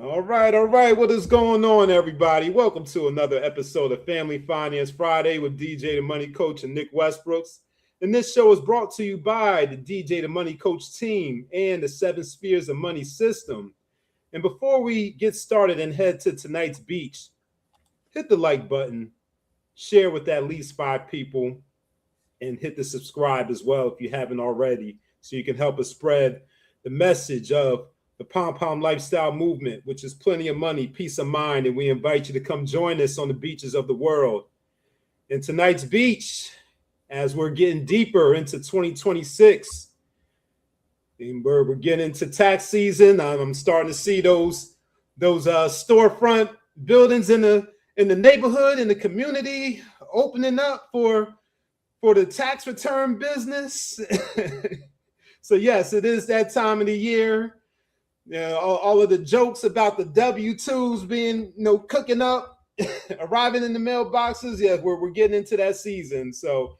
All right. What is going on, everybody? Welcome to another episode of Family Finance Friday with DJ the Money Coach and Nick Westbrooks. And this show is brought to you by the DJ the Money Coach team and the Seven Spheres of Money system. And before we get started and head to tonight's beach, hit the like button, share with at least 5 people, and hit the subscribe as well if you haven't already, so you can help us spread the message of the Pom Pom Lifestyle Movement, which is plenty of money, peace of mind, and we invite you to come join us on the beaches of the world. In tonight's beach, as we're getting deeper into 2026, and we're getting into tax season. I'm starting to see those storefront buildings in the neighborhood, in the community, opening up for the tax return business. So yes, it is that time of the year. All of the jokes about the W-2s being, cooking up, arriving in the mailboxes. Yeah, we're getting into that season. So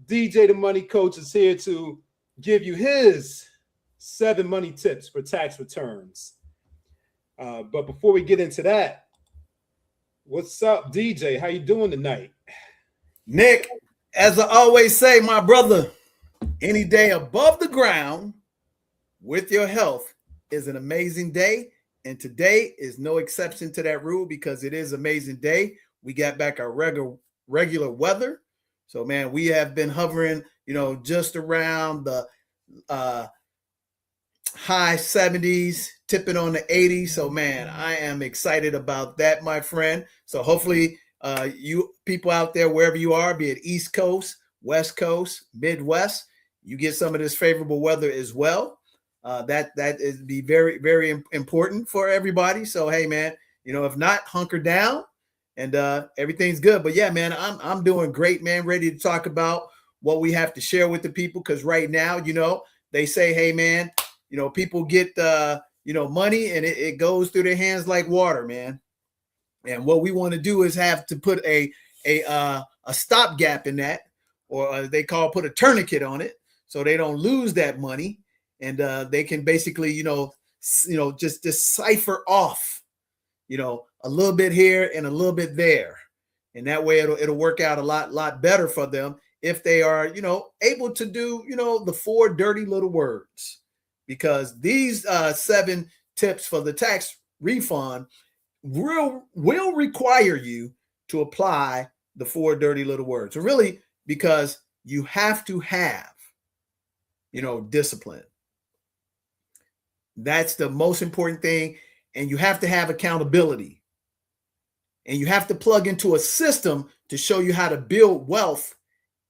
DJ the Money Coach is here to give you his 7 money tips for tax returns. But before we get into that, what's up, DJ? How you doing tonight? Nick, as I always say, my brother, any day above the ground with your health is an amazing day. And today is no exception to that rule because it is an amazing day. We got back our regular weather. So, man, we have been hovering, just around the high 70s, tipping on the 80s. So, man, I am excited about that, my friend. So hopefully you people out there, wherever you are, be it East Coast, West Coast, Midwest, you get some of this favorable weather as well. That is be very, very important for everybody. So, hey, man, if not, hunker down and everything's good. But yeah, man, I'm doing great, man. Ready to talk about what we have to share with the people. Because right now, they say, hey, man, people get, money and it goes through their hands like water, man. And what we want to do is have to put a stopgap in that, or they put a tourniquet on it so they don't lose that money. And they can basically, just decipher off, a little bit here and a little bit there. And that way it'll work out a lot better for them if they are, able to do, the 4 dirty little words. Because these 7 tips for the tax refund will require you to apply the 4 dirty little words. So really, because you have to have, discipline. That's the most important thing. And you have to have accountability. And you have to plug into a system to show you how to build wealth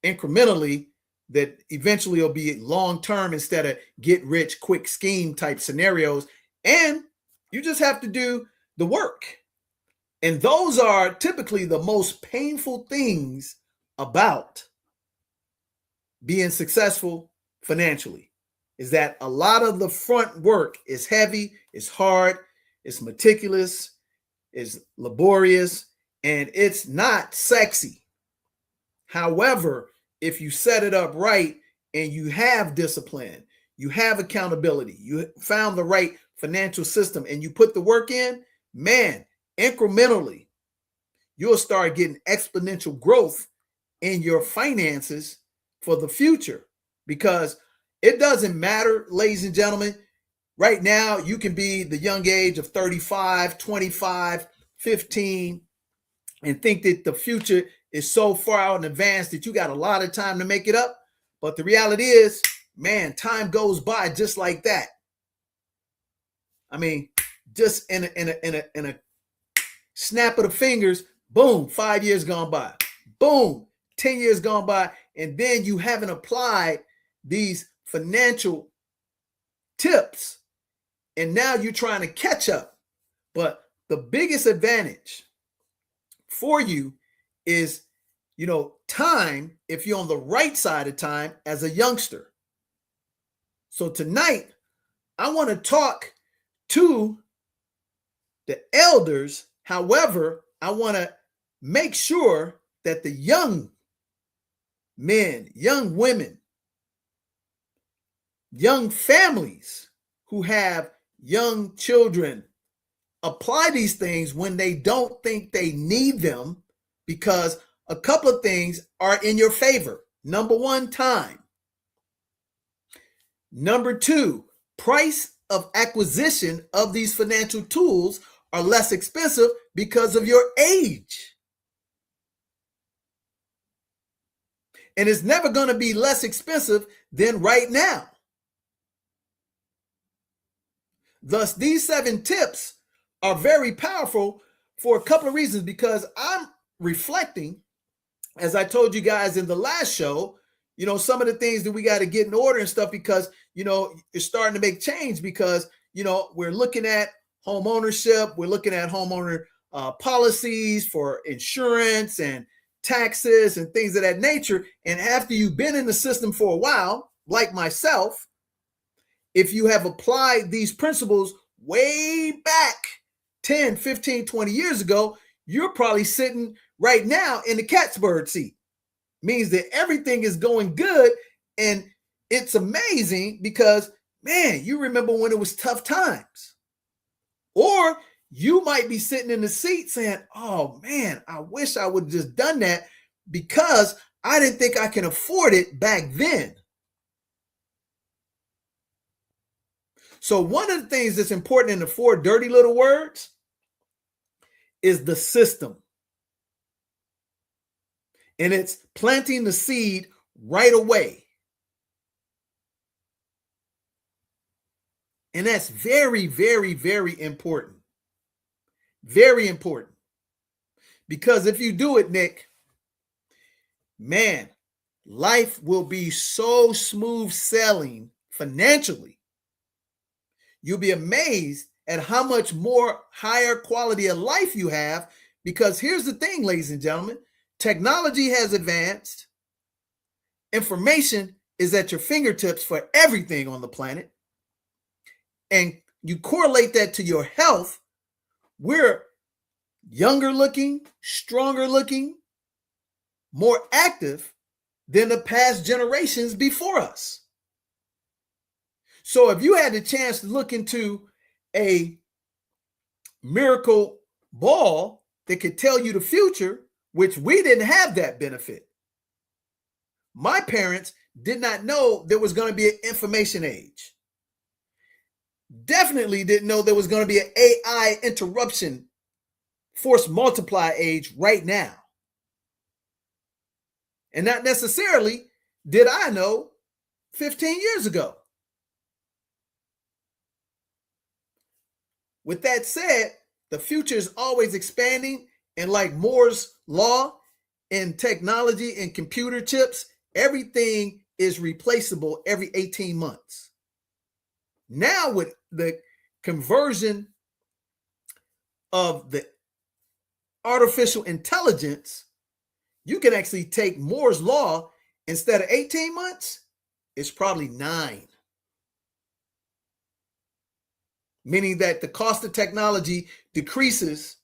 incrementally that eventually will be long-term instead of get rich quick scheme type scenarios. And you just have to do the work. And those are typically the most painful things about being successful financially. Is that a lot of the front work is heavy, it's hard, it's meticulous, it's laborious, and it's not sexy. However, if you set it up right and you have discipline, you have accountability, you found the right financial system, and you put the work in, man, incrementally, you'll start getting exponential growth in your finances for the future. Because it doesn't matter, ladies and gentlemen. Right now, you can be the young age of 35, 25, 15, and think that the future is so far out in advance that you got a lot of time to make it up. But the reality is, man, time goes by just like that. I mean, just in a snap of the fingers, boom, 5 years gone by. Boom, 10 years gone by. And then you haven't applied these financial tips, and now you're trying to catch up. But the biggest advantage for you is, time, if you're on the right side of time as a youngster. So tonight, I want to talk to the elders. However, I want to make sure that the young men, young women, young families who have young children apply these things when they don't think they need them, because a couple of things are in your favor. Number one, time. Number two, price of acquisition of these financial tools are less expensive because of your age. And it's never going to be less expensive than right now. Thus, these 7 tips are very powerful for a couple of reasons, because I'm reflecting, as I told you guys in the last show, some of the things that we got to get in order and stuff, because, it's starting to make change, because, we're looking at home ownership. We're looking at homeowner policies for insurance and taxes and things of that nature. And after you've been in the system for a while, like myself, if you have applied these principles way back 10, 15, 20 years ago, you're probably sitting right now in the cat's bird seat. Means that everything is going good. And it's amazing because, man, you remember when it was tough times. Or you might be sitting in the seat saying, oh, man, I wish I would have just done that because I didn't think I can afford it back then. So one of the things that's important in the 4 dirty little words is the system. And it's planting the seed right away. And that's very, very, very important. Very important. Because if you do it, Nick, man, life will be so smooth sailing financially. You'll be amazed at how much more higher quality of life you have. Because here's the thing, ladies and gentlemen, technology has advanced. Information is at your fingertips for everything on the planet. And you correlate that to your health. We're younger looking, stronger looking, more active than the past generations before us. So if you had the chance to look into a miracle ball that could tell you the future, which we didn't have that benefit. My parents did not know there was going to be an information age. Definitely didn't know there was going to be an AI interruption force multiply age right now. And not necessarily did I know 15 years ago. With that said, the future is always expanding, and like Moore's law in technology and computer chips, everything is replaceable every 18 months. Now with the conversion of the artificial intelligence, you can actually take Moore's law, instead of 18 months, it's probably 9. Meaning that the cost of technology decreases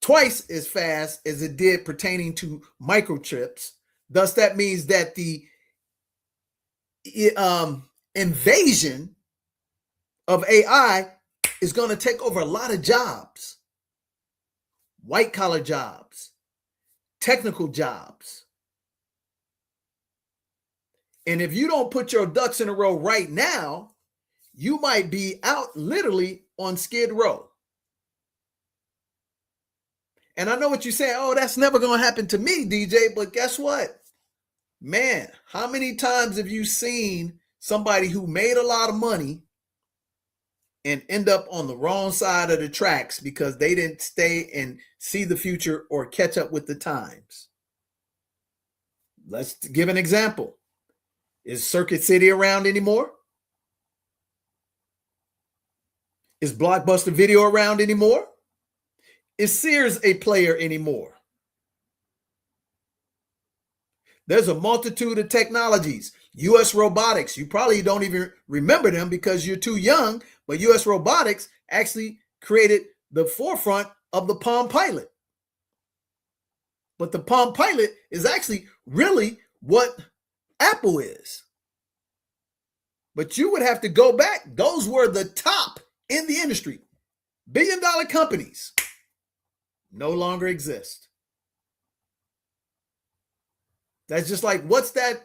twice as fast as it did pertaining to microchips. Thus, that means that the invasion of AI is going to take over a lot of jobs, white collar jobs, technical jobs. And if you don't put your ducks in a row right now, you might be out literally on Skid Row. And I know what you're saying. Oh, that's never going to happen to me, DJ. But guess what? Man, how many times have you seen somebody who made a lot of money and end up on the wrong side of the tracks because they didn't stay and see the future or catch up with the times? Let's give an example. Is Circuit City around anymore? Is Blockbuster Video around anymore? Is Sears a player anymore? There's a multitude of technologies. US Robotics, you probably don't even remember them because you're too young, but US Robotics actually created the forefront of the Palm Pilot. But the Palm Pilot is actually really what Apple is. But you would have to go back. Those were the top in the industry, billion-dollar companies, no longer exist. That's just like, what's that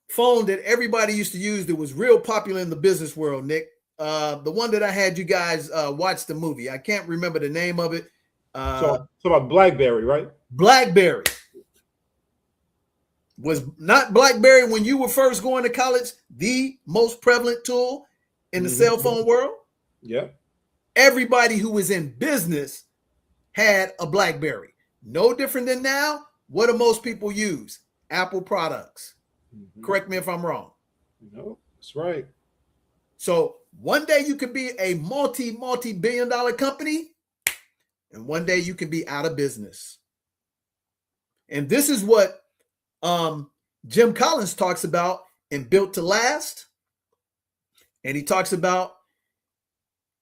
phone that everybody used to use that was real popular in the business world, Nick? The one that I had you guys watch the movie. I can't remember the name of it. So about BlackBerry, right? BlackBerry. Was not BlackBerry when you were first going to college the most prevalent tool in the cell phone world? Yeah. Everybody who was in business had a BlackBerry. No different than now. What do most people use? Apple products. Correct me if I'm wrong. No, that's right. So one day you could be a multi-billion dollar company, and one day you can be out of business. And this is what Jim Collins talks about in Built to Last. And he talks about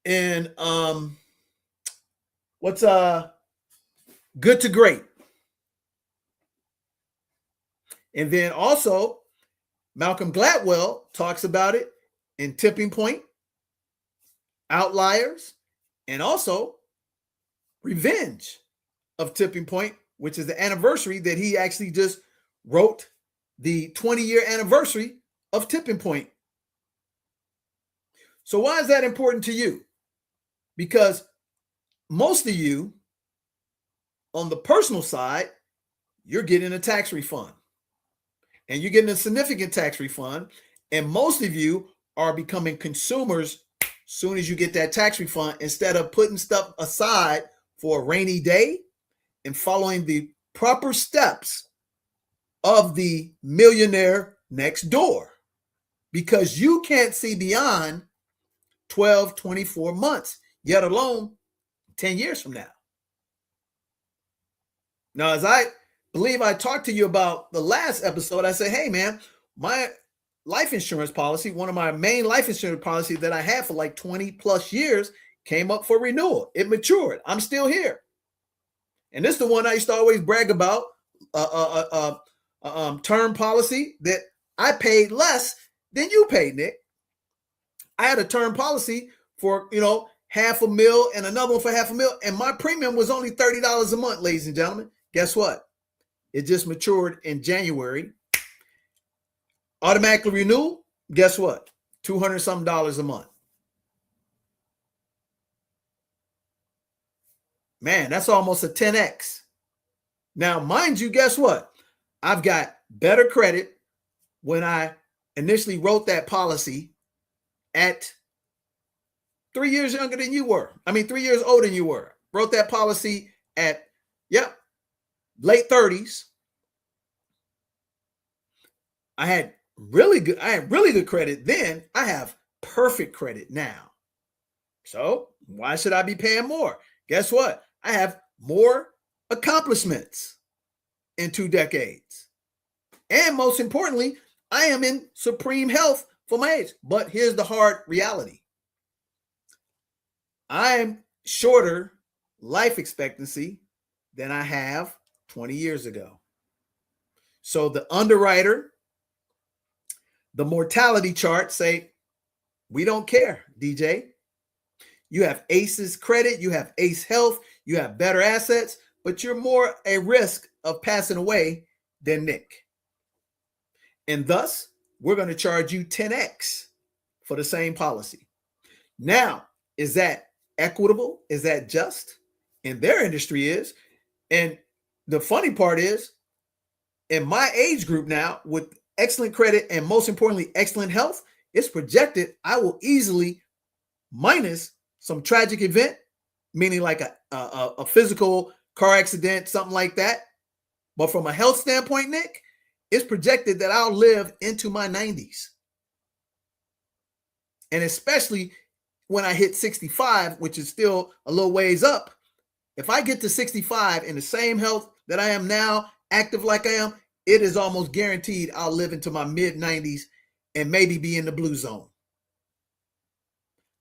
in what's Good to Great. And then also Malcolm Gladwell talks about it in Tipping Point, Outliers, and also Revenge of Tipping Point, which is the anniversary that he actually just wrote, the 20-year anniversary of Tipping Point. So why is that important to you? Because most of you on the personal side, you're getting a tax refund. And you're getting a significant tax refund. And most of you are becoming consumers as soon as you get that tax refund, instead of putting stuff aside for a rainy day and following the proper steps of the millionaire next door, because you can't see beyond 12, 24 months, yet alone 10 years from now. Now, as I believe I talked to you about the last episode, I said, hey, man, my life insurance policy, one of my main life insurance policies that I had for like 20 plus years, came up for renewal. It matured. I'm still here. And this is the one I used to always brag about, term policy that I paid less than you paid, Nick. I had a term policy for, $500,000 and another one for $500,000. And my premium was only $30 a month, ladies and gentlemen. Guess what? It just matured in January. Automatically renew. Guess what? $200 something a month. Man, that's almost a 10x. Now, mind you, guess what? I've got better credit when I initially wrote that policy at 3 years younger than you were. 3 years older than you were. Wrote that policy at, late 30s. I had really good credit then. I have perfect credit now. So why should I be paying more? Guess what? I have more accomplishments in 2 decades. And most importantly, I am in supreme health for my age. But here's the hard reality. I am shorter life expectancy than I have 20 years ago. So the underwriter, the mortality chart say, we don't care, DJ. You have ACE's credit, you have ACE health, you have better assets, but you're more a risk of passing away than Nick. And thus, we're going to charge you 10x for the same policy. Now, is that equitable? Is that just? In their industry is. And the funny part is, in my age group now, with excellent credit and most importantly, excellent health, it's projected I will easily minus some tragic event, meaning like a physical car accident, something like that. But from a health standpoint, Nick, it's projected that I'll live into my 90s. And especially when I hit 65, which is still a little ways up, if I get to 65 in the same health that I am now, active like I am, it is almost guaranteed I'll live into my mid-90s and maybe be in the blue zone.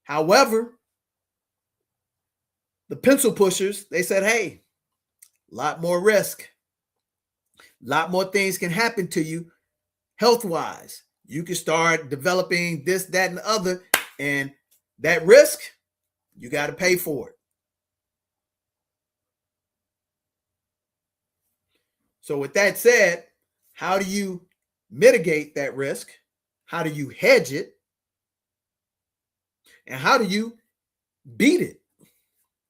However, the pencil pushers, they said, hey, a lot more risk. A lot more things can happen to you health-wise. You can start developing this, that, and the other, and that risk, you got to pay for it. So with that said, how do you mitigate that risk? How do you hedge it? And how do you beat it?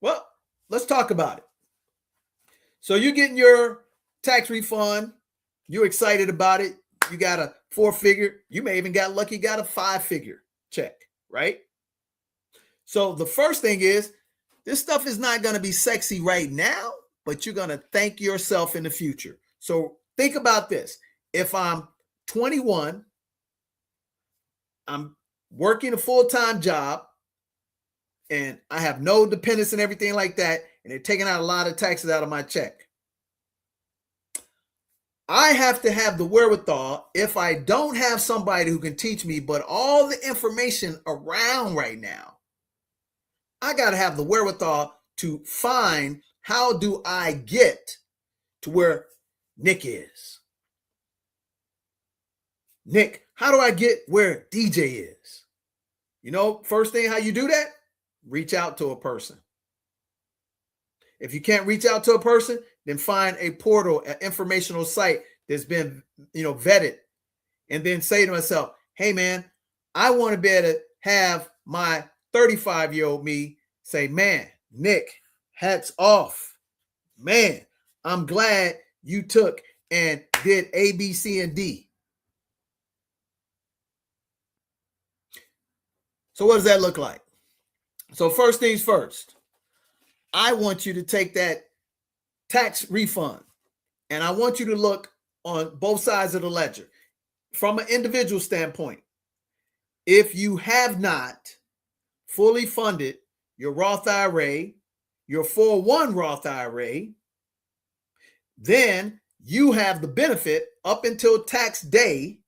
Well, let's talk about it. So you're getting your tax refund. You're excited about it. You got a 4-figure. You may even got lucky, got a 5-figure check, right? So the first thing is, this stuff is not going to be sexy right now, but you're going to thank yourself in the future. So think about this. If I'm 21, I'm working a full-time job, and I have no dependents and everything like that, and they're taking out a lot of taxes out of my check. I have to have the wherewithal, if I don't have somebody who can teach me, but all the information around right now, I got to have the wherewithal to find, how do I get to where Nick is? Nick, how do I get where DJ is? You know, first thing, how you do that? Reach out to a person. If you can't reach out to a person, then find a portal, an informational site that's been, vetted, and then say to myself, hey man, I want to be able to have my 35-year-old me say, man, Nick, hats off. Man, I'm glad you took and did A, B, C, and D. So what does that look like? So first things first, I want you to take that tax refund and I want you to look on both sides of the ledger. From an individual standpoint, if you have not fully funded your Roth IRA, your 401 Roth IRA, then you have the benefit up until tax day,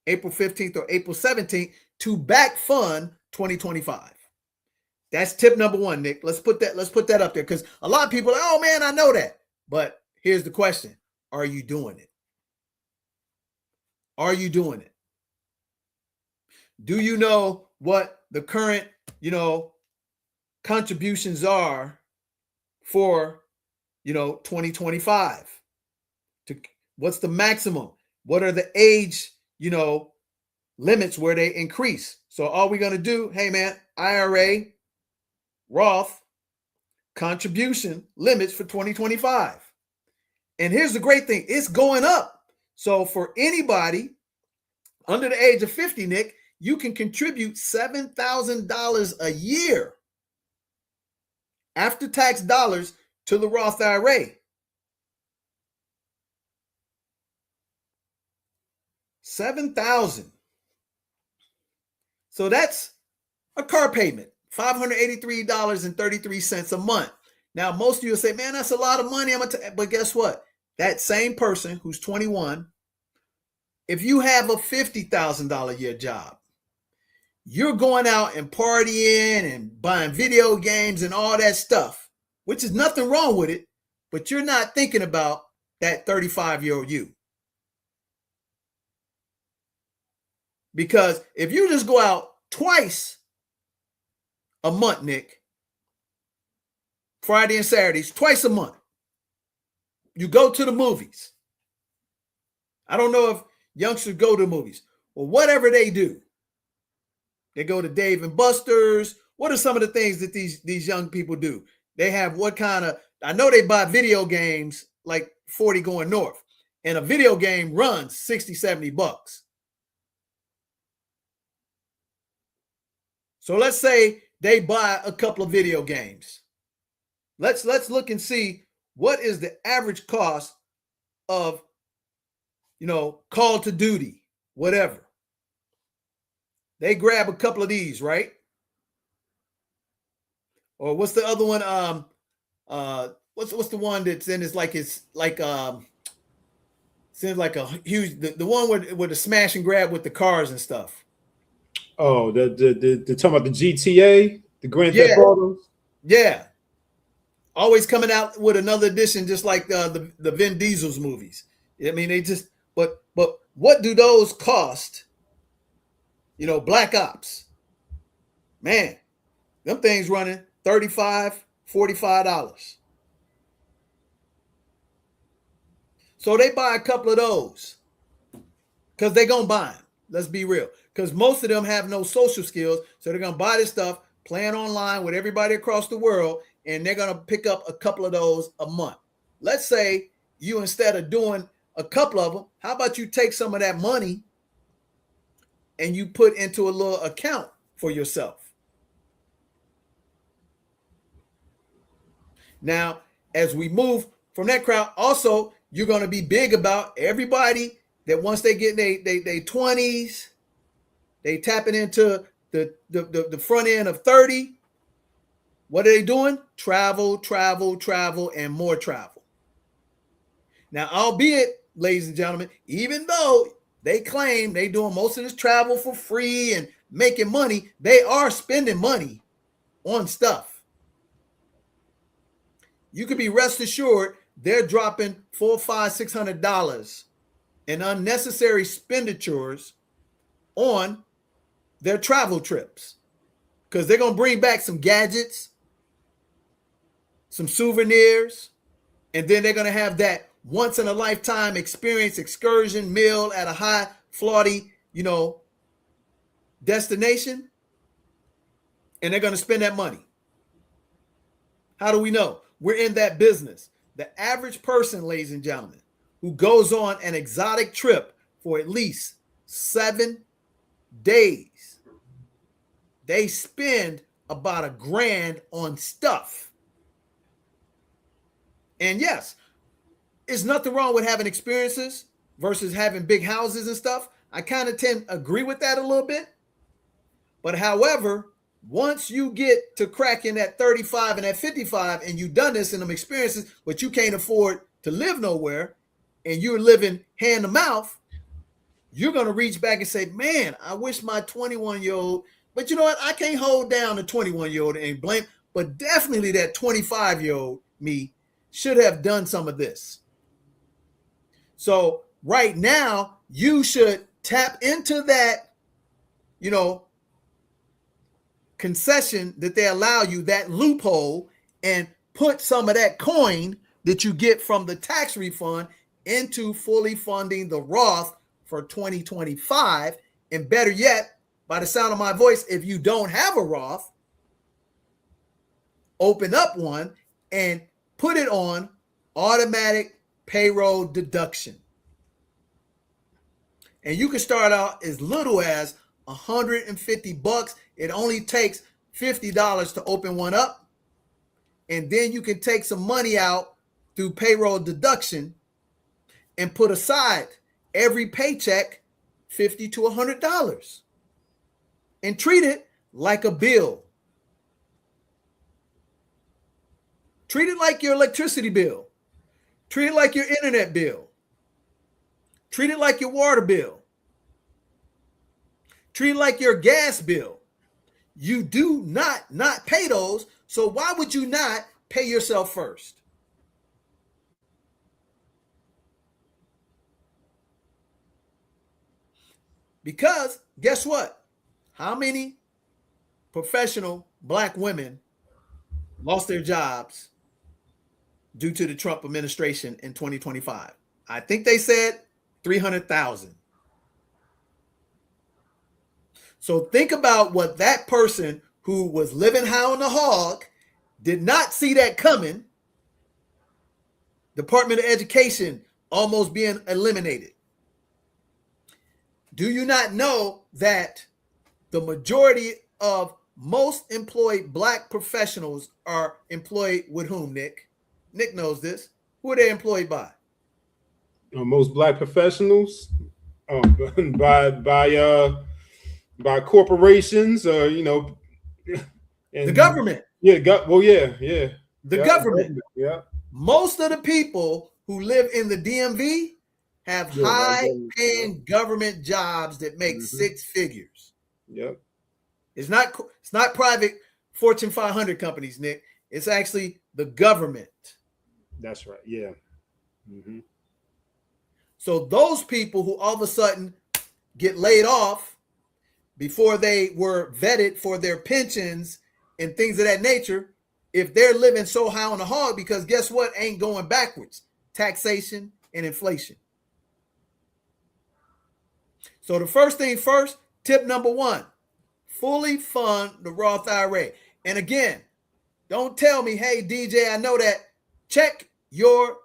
April 15th or April 17th, to back fund 2025. That's tip number one, Nick. Let's put that up there, because a lot of people are like, oh man, I know that. But here's the question. Are you doing it? Are you doing it? Do you know what the current, contributions are for, 2025? What's the maximum? What are the age, limits where they increase? So are we going to do, hey man, IRA, Roth, contribution limits for 2025? And here's the great thing. It's going up. So for anybody under the age of 50, Nick, you can contribute $7,000 a year after tax dollars to the Roth IRA. $7,000. So that's a car payment, $583.33 a month. Now, most of you will say, man, that's a lot of money. But guess what? That same person who's 21, if you have a $50,000 a year job, you're going out and partying and buying video games and all that stuff, which is nothing wrong with it, but you're not thinking about that 35-year-old you. Because if you just go out twice a month, Nick, Friday and Saturdays, twice a month, you go to the movies. I don't know if youngsters go to movies or whatever they do. They go to Dave and Buster's. What are some of the things that these young people do? They have what kind of, I know they buy video games like 40 going north, and a video game runs 60, 70 bucks. So let's say they buy a couple of video games. Let's look and see what is the average cost of, Call to Duty, whatever. They grab a couple of these, right? Or what's the other one? What's the one that's in? Seems like a huge, the one with the smash and grab with the cars and stuff. Oh, the talking about the GTA, the Grand Theft Autos. Yeah. Always coming out with another edition, just like the Vin Diesel's movies. I mean, they just, but what do those cost? Black Ops, Man, them things running $35, $45. So they buy a couple of those because they're going to buy them. Let's be real. Because most of them have no social skills. So they're going to buy this stuff, playing online with everybody across the world, and they're going to pick up a couple of those a month. Let's say you, instead of doing a couple of them, how about you take some of that money and you put into a little account for yourself? Now, as we move from that crowd, also, you're going to be big about everybody that once they get they 20s, they tapping into the front end of 30. What are they doing? Travel, travel, travel, and more travel. Now, albeit, ladies and gentlemen, even though they claim they doing most of this travel for free and making money, they are spending money on stuff. You could be rest assured they're dropping $400, $500, $600 in unnecessary expenditures on their travel trips, because they're going to bring back some gadgets, some souvenirs, and then they're going to have that once in a lifetime experience excursion meal at a high flaughty, destination, and they're going to spend that money. How do we know? We're in that business. The average person, ladies and gentlemen, who goes on an exotic trip for at least 7 days, they spend about $1,000 on stuff. And yes, there's nothing wrong with having experiences versus having big houses and stuff. I kind of tend to agree with that a little bit. But however, once you get to cracking at 35 and at 55 and you've done this in them experiences, but you can't afford to live nowhere and you're living hand to mouth, you're going to reach back and say, man, I wish my 21-year-old, but you know what? I can't hold down the 21-year-old and blame, but definitely that 25-year-old me should have done some of this. So right now, you should tap into that, concession that they allow you, that loophole, and put some of that coin that you get from the tax refund into fully funding the Roth for 2025. And better yet, by the sound of my voice, if you don't have a Roth, open up one and put it on automatic payroll deduction. And you can start out as little as $150. It only takes $50 to open one up. And then you can take some money out through payroll deduction and put aside every paycheck $50 to $100 and treat it like a bill. Treat it like your electricity bill. Treat it like your internet bill. Treat it like your water bill. Treat it like your gas bill. You do not pay those, so why would you not pay yourself first? Because guess what? How many professional Black women lost their jobs due to the Trump administration in 2025? I think they said 300,000. So think about what that person who was living high on the hog did not see that coming. Department of Education almost being eliminated. Do you not know that the majority of most employed Black professionals are employed with whom, Nick? Nick knows this. Who are they employed by? Most Black professionals by corporations, or and the government. Yeah, The government. Yeah. Most of the people who live in the DMV have high-paying government jobs that make 6 figures. Yep. It's not private Fortune 500 companies, Nick. It's actually the government. That's right. Yeah. Mm-hmm. So those people who all of a sudden get laid off, before they were vetted for their pensions and things of that nature, if they're living so high on the hog, because guess what ain't going backwards? Taxation and inflation. So the first thing first, tip number one, fully fund the Roth IRA. And again, don't tell me, hey, DJ, I know that. Check your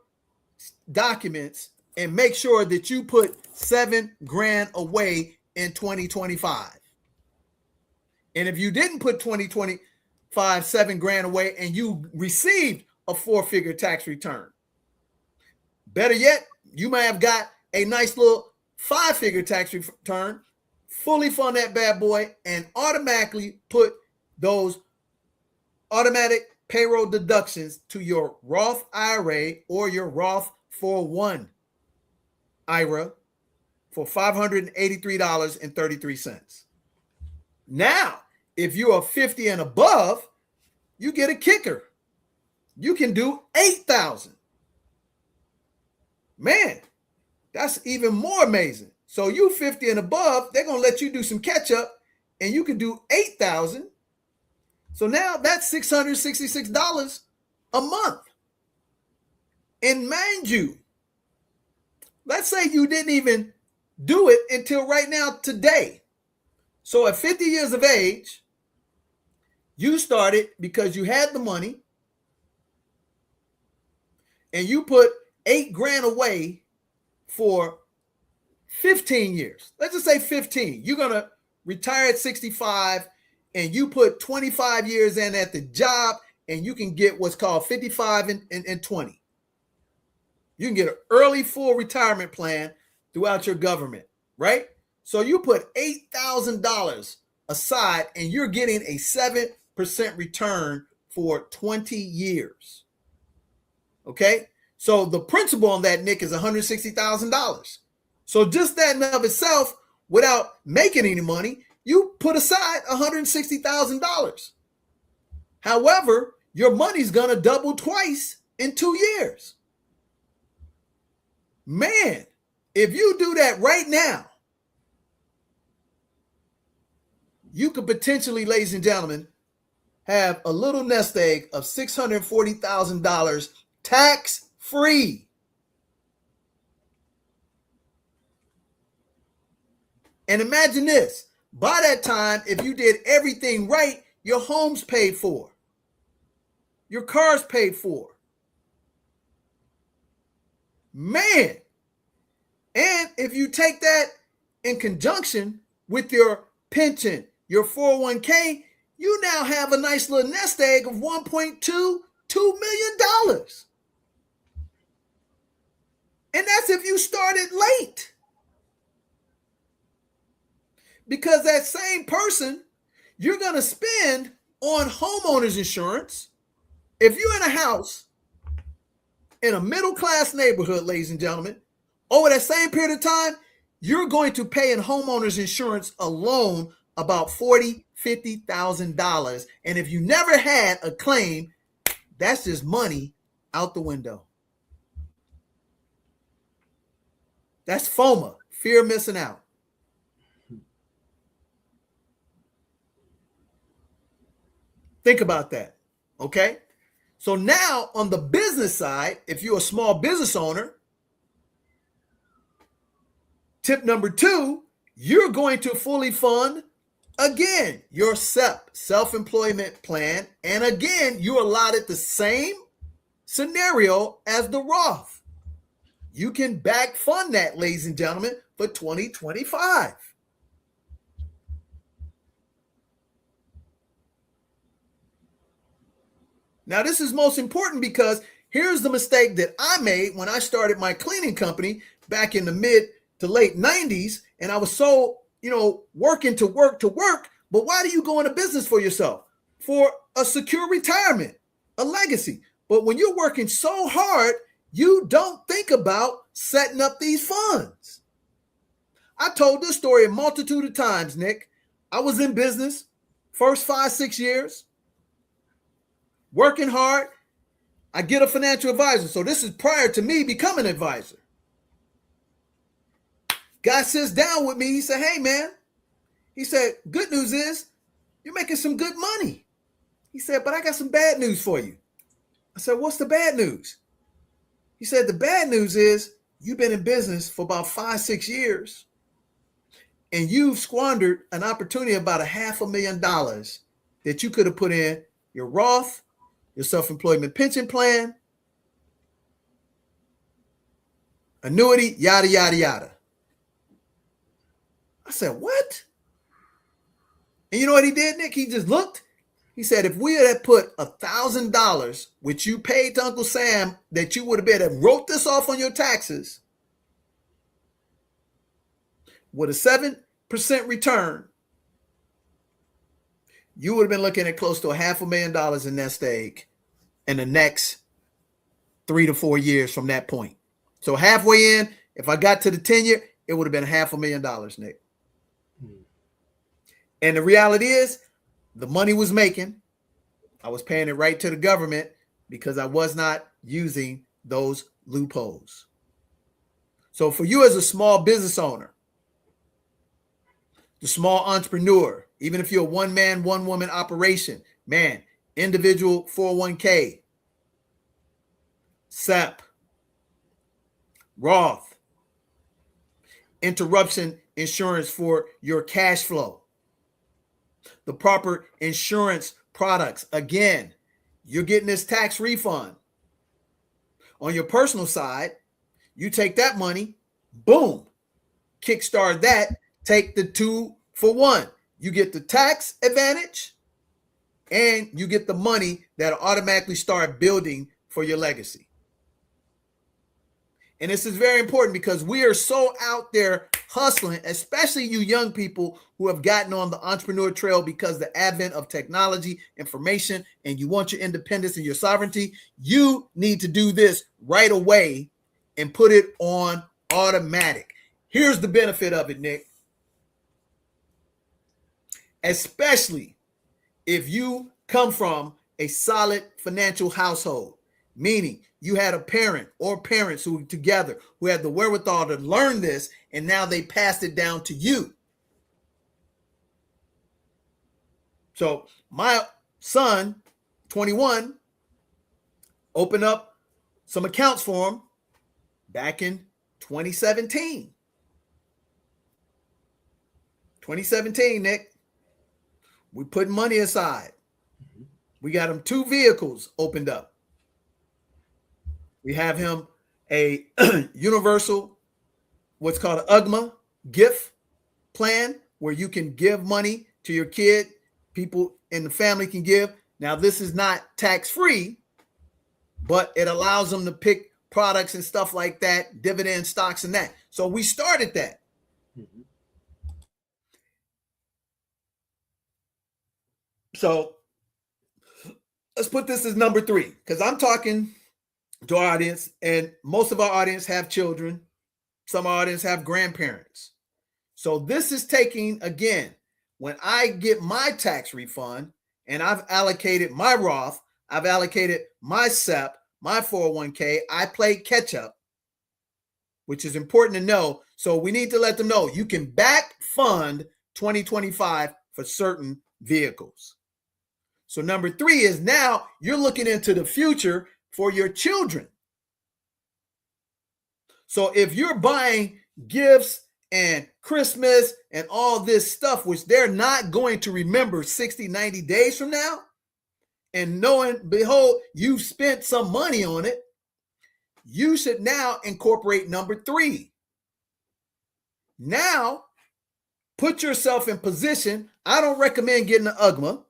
documents and make sure that you put $7,000 away in 2025. And if you didn't put 2025 $7,000 away and you received a 4-figure tax return, better yet, you may have got a nice little 5-figure tax return. Fully fund that bad boy and automatically put those automatic payroll deductions to your Roth IRA or your Roth 401 IRA for $583.33. Now, if you are 50 and above, you get a kicker. You can do $8,000. Man, that's even more amazing. So you 50 and above, they're going to let you do some catch up and you can do $8,000. So now that's $666 a month. And mind you, let's say you didn't even do it until right now today. So at 50 years of age, you started because you had the money and you put $8,000 away for 15 years. Let's just say 15. You're going to retire at 65 and you put 25 years in at the job and you can get what's called 55 and 20. You can get an early full retirement plan throughout your government, right? So you put $8,000 aside and you're getting a 7% return for 20 years. Okay? So the principal on that, Nick, is $160,000. So just that in of itself, without making any money, you put aside $160,000. However, your money's going to double twice in 2 years. Man, if you do that right now, you could potentially, ladies and gentlemen, have a little nest egg of $640,000 tax-free. And imagine this. By that time, if you did everything right, your home's paid for. Your car's paid for. Man. And if you take that in conjunction with your pension, your 401k, you now have a nice little nest egg of $1.22 million. And that's if you started late. Because that same person you're going to spend on homeowners insurance. If you're in a house in a middle-class neighborhood, ladies and gentlemen, over that same period of time, you're going to pay in homeowners insurance alone about $40,000, $50,000. And if you never had a claim, that's just money out the window. That's FOMA, fear of missing out. Think about that, okay? So now on the business side, if you're a small business owner, tip number 2, you're going to fully fund, again, your SEP, self-employment plan. And again, you're allotted the same scenario as the Roth. You can back fund that, ladies and gentlemen, for 2025. Now, this is most important because here's the mistake that I made when I started my cleaning company back in the mid to late 90s. And I was so, working to work. But why do you go into business for yourself? For a secure retirement, a legacy. But when you're working so hard, you don't think about setting up these funds. I told this story a multitude of times, Nick. I was in business first 5-6 years. Working hard, I get a financial advisor. So this is prior to me becoming an advisor. Guy sits down with me. He said, hey, man. He said, good news is you're making some good money. He said, but I got some bad news for you. I said, what's the bad news? He said, the bad news is you've been in business for about 5-6 years and you've squandered an opportunity of about $500,000 that you could have put in your Roth, your self-employment pension plan, annuity, yada, yada, yada. I said, what? And you know what he did, Nick? He just looked. He said, if we had put $1,000, which you paid to Uncle Sam, that you would have been and wrote this off on your taxes with a 7% return, you would have been looking at close to $500,000 in nest egg in the next 3 to 4 years from that point. So halfway in, if I got to the 10-year, it would have been $500,000, Nick. And the reality is, the money was making. I was paying it right to the government because I was not using those loopholes. So for you as a small business owner, the small entrepreneur, even if you're a one-man, one-woman operation, man, individual 401k, SEP, Roth, interruption insurance for your cash flow, the proper insurance products. Again, you're getting this tax refund. On your personal side, you take that money, boom, kickstart that, take the 2 for 1. You get the tax advantage and you get the money that'll automatically start building for your legacy. And this is very important because we are so out there hustling, especially you young people who have gotten on the entrepreneur trail because of the advent of technology, information, and you want your independence and your sovereignty. You need to do this right away and put it on automatic. Here's the benefit of it, Nick. Especially if you come from a solid financial household, meaning you had a parent or parents who together who had the wherewithal to learn this, and now they passed it down to you. So my son, 21, opened up some accounts for him back in 2017. 2017, Nick. We put money aside. We got him 2 vehicles opened up. We have him a universal, what's called an UGMA gift plan, where you can give money to your kid. People in the family can give. Now, this is not tax-free, but it allows them to pick products and stuff like that, dividend stocks and that. So we started that. Mm-hmm. So let's put this as number 3, because I'm talking to our audience, and most of our audience have children. Some of our audience have grandparents. So this is taking, again, when I get my tax refund and I've allocated my Roth, I've allocated my SEP, my 401k, I play catch up, which is important to know. So we need to let them know you can back fund 2025 for certain vehicles. So number 3 is now you're looking into the future for your children. So if you're buying gifts and Christmas and all this stuff, which they're not going to remember 60, 90 days from now, and knowing, behold, you've spent some money on it, you should now incorporate number 3. Now, put yourself in position. I don't recommend getting an UGMA,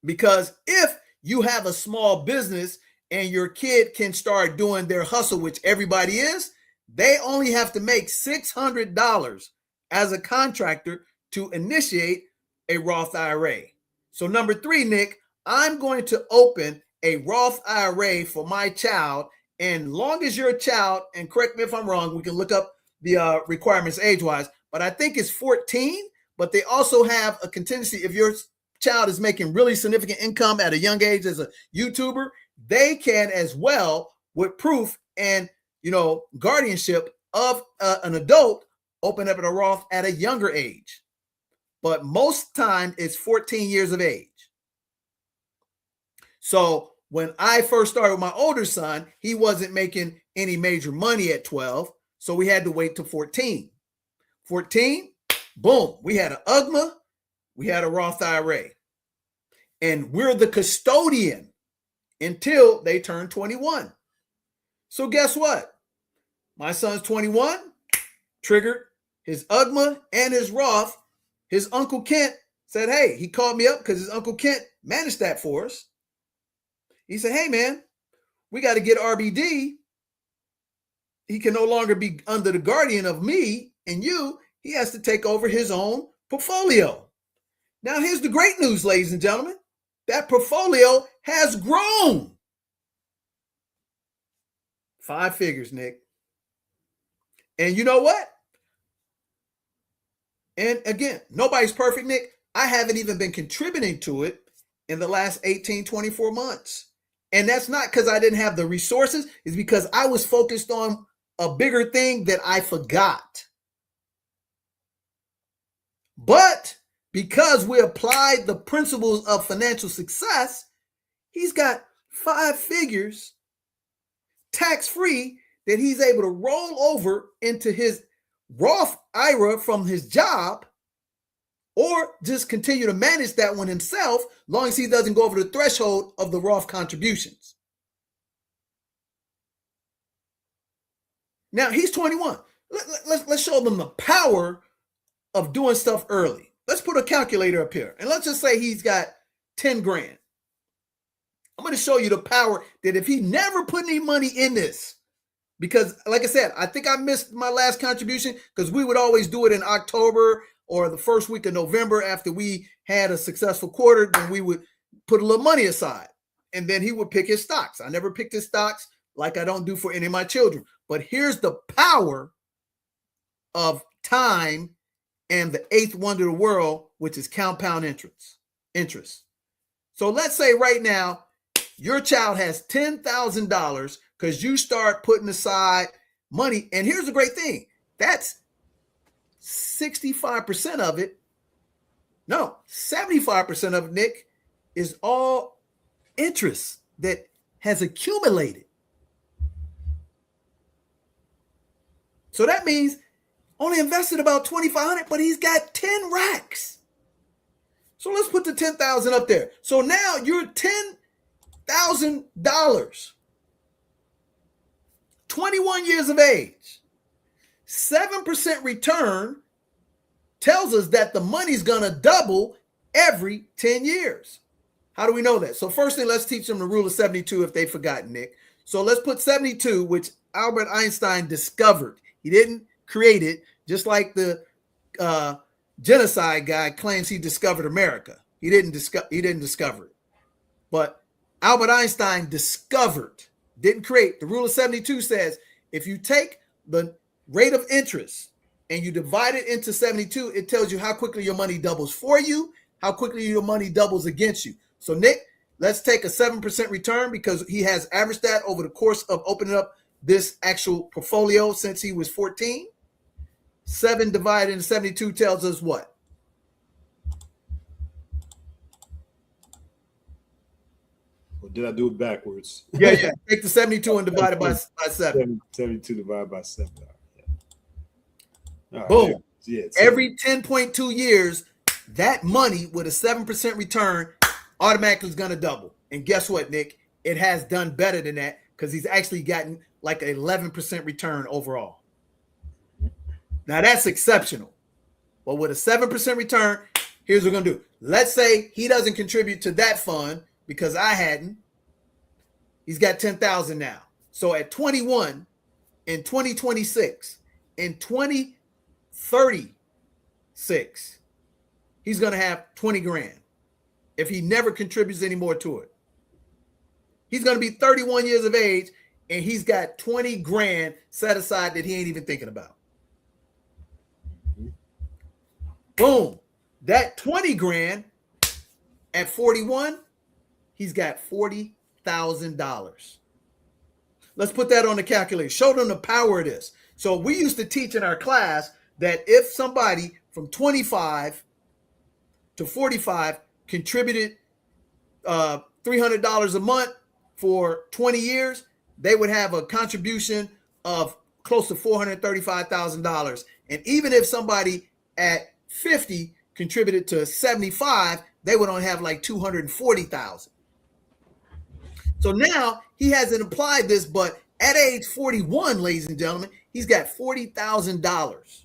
because if you have a small business and your kid can start doing their hustle, which everybody is, they only have to make $600 as a contractor to initiate a Roth IRA. So number 3, Nick, I'm going to open a Roth IRA for my child. And long as you're a child, and correct me if I'm wrong, we can look up the requirements age-wise, but I think it's 14, but they also have a contingency. If your child is making really significant income at a young age as a YouTuber, they can as well, with proof and guardianship of an adult, open up a Roth at a younger age. but most time it's 14 years of age. So when I first started with my older son, he wasn't making any major money at 12. So we had to wait till 14. 14, boom, we had an UGMA, we had a Roth IRA. And we're the custodian until they turn 21. So guess what? My son's 21, triggered his UGMA and his Roth. His Uncle Kent said, hey, he called me up because his Uncle Kent managed that for us. He said, hey, man, we got to get RBD. He can no longer be under the guardian of me and you. He has to take over his own portfolio. Now, here's the great news, ladies and gentlemen. That portfolio has grown. 5 figures, Nick. And you know what? And again, nobody's perfect, Nick. I haven't even been contributing to it in the last 18, 24 months. And that's not because I didn't have the resources. It's because I was focused on a bigger thing that I forgot. But because we applied the principles of financial success, he's got 5 figures tax-free that he's able to roll over into his Roth IRA from his job, or just continue to manage that one himself, long as he doesn't go over the threshold of the Roth contributions. Now he's 21. Let's show them the power of doing stuff early. Let's put a calculator up here and let's just say he's got 10 grand. I'm going to show you the power that if he never put any money in this, because like I said, I think I missed my last contribution because we would always do it in October or the first week of November after we had a successful quarter. Then we would put a little money aside and then he would pick his stocks. I never picked his stocks like I don't do for any of my children. But here's the power of time and the 8th wonder of the world, which is compound interest. So let's say right now, your child has $10,000 because you start putting aside money. And here's the great thing. That's 65% of it. No, 75% of it, Nick, is all interest that has accumulated. So that means only invested about $2,500, but he's got 10 racks. So let's put the 10,000 up there. So now you're $10,000, 21 years of age, 7% return tells us that the money's going to double every 10 years. How do we know that? So first thing, let's teach them the rule of 72 if they've forgotten, Nick. So let's put 72, which Albert Einstein discovered. He didn't create it, just like the genocide guy claims he discovered America. He didn't discover it. But Albert Einstein discovered, didn't create. The rule of 72 says if you take the rate of interest and you divide it into 72, it tells you how quickly your money doubles for you, how quickly your money doubles against you. So Nick, let's take a 7% return because he has averaged that over the course of opening up this actual portfolio since he was 14. 7 divided into 72 tells us what? Or did I do it backwards? Yeah. Take the 72 and divide it by 7. 72 divided by 7. All right. Boom. Yeah, every 10.2 years, that money with a 7% return automatically is going to double. And guess what, Nick? It has done better than that because he's actually gotten like an 11% return overall. Now that's exceptional. But with a 7% return, here's what we're going to do. Let's say he doesn't contribute to that fund because I hadn't. He's got 10,000 now. So at 21, in 2026, in 2036, he's going to have 20 grand if he never contributes any more to it. He's going to be 31 years of age and he's got 20 grand set aside that he ain't even thinking about. Boom. That 20 grand at 41, he's got $40,000. Let's put that on the calculator. Show them the power of this. So we used to teach in our class that if somebody from 25 to 45 contributed $300 a month for 20 years, they would have a contribution of close to $435,000. And even if somebody at 50 contributed to 75, they would only have like $240,000. So now he hasn't applied this, but at age 41, ladies and gentlemen, he's got $40,000.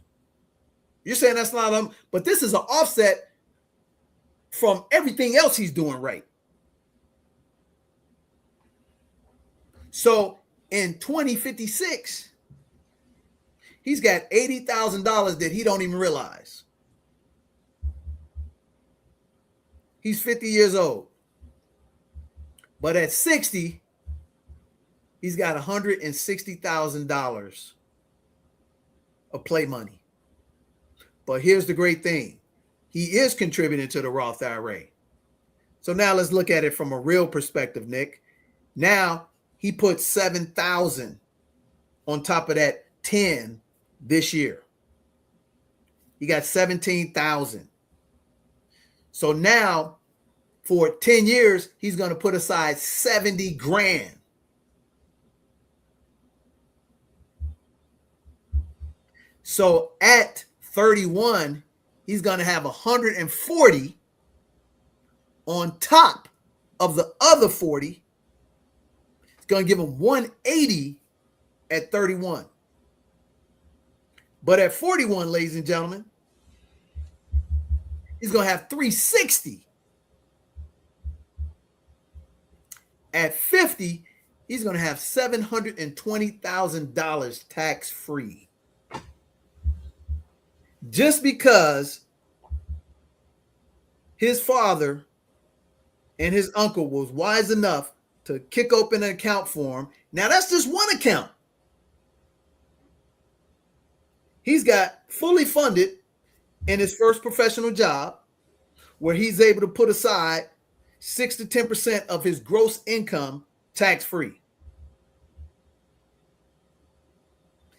You're saying that's not him, but this is an offset from everything else he's doing right. So in 2056, he's got $80,000 that he don't even realize. He's 50 years old. But at 60, he's got $160,000 of play money. But here's the great thing. He is contributing to the Roth IRA. So now let's look at it from a real perspective, Nick. Now he put $7,000 on top of that 10 this year. He got $17,000. So now for 10 years, he's going to put aside 70 grand. So at 31, he's going to have 140 on top of the other 40. It's going to give him 180 at 31. But at 41, ladies and gentlemen, he's going to have 360. At 50, he's going to have $720,000 tax-free. Just because his father and his uncle was wise enough to kick open an account for him. Now, that's just one account. He's got fully funded in his first professional job where he's able to put aside 6 to 10% of his gross income tax-free.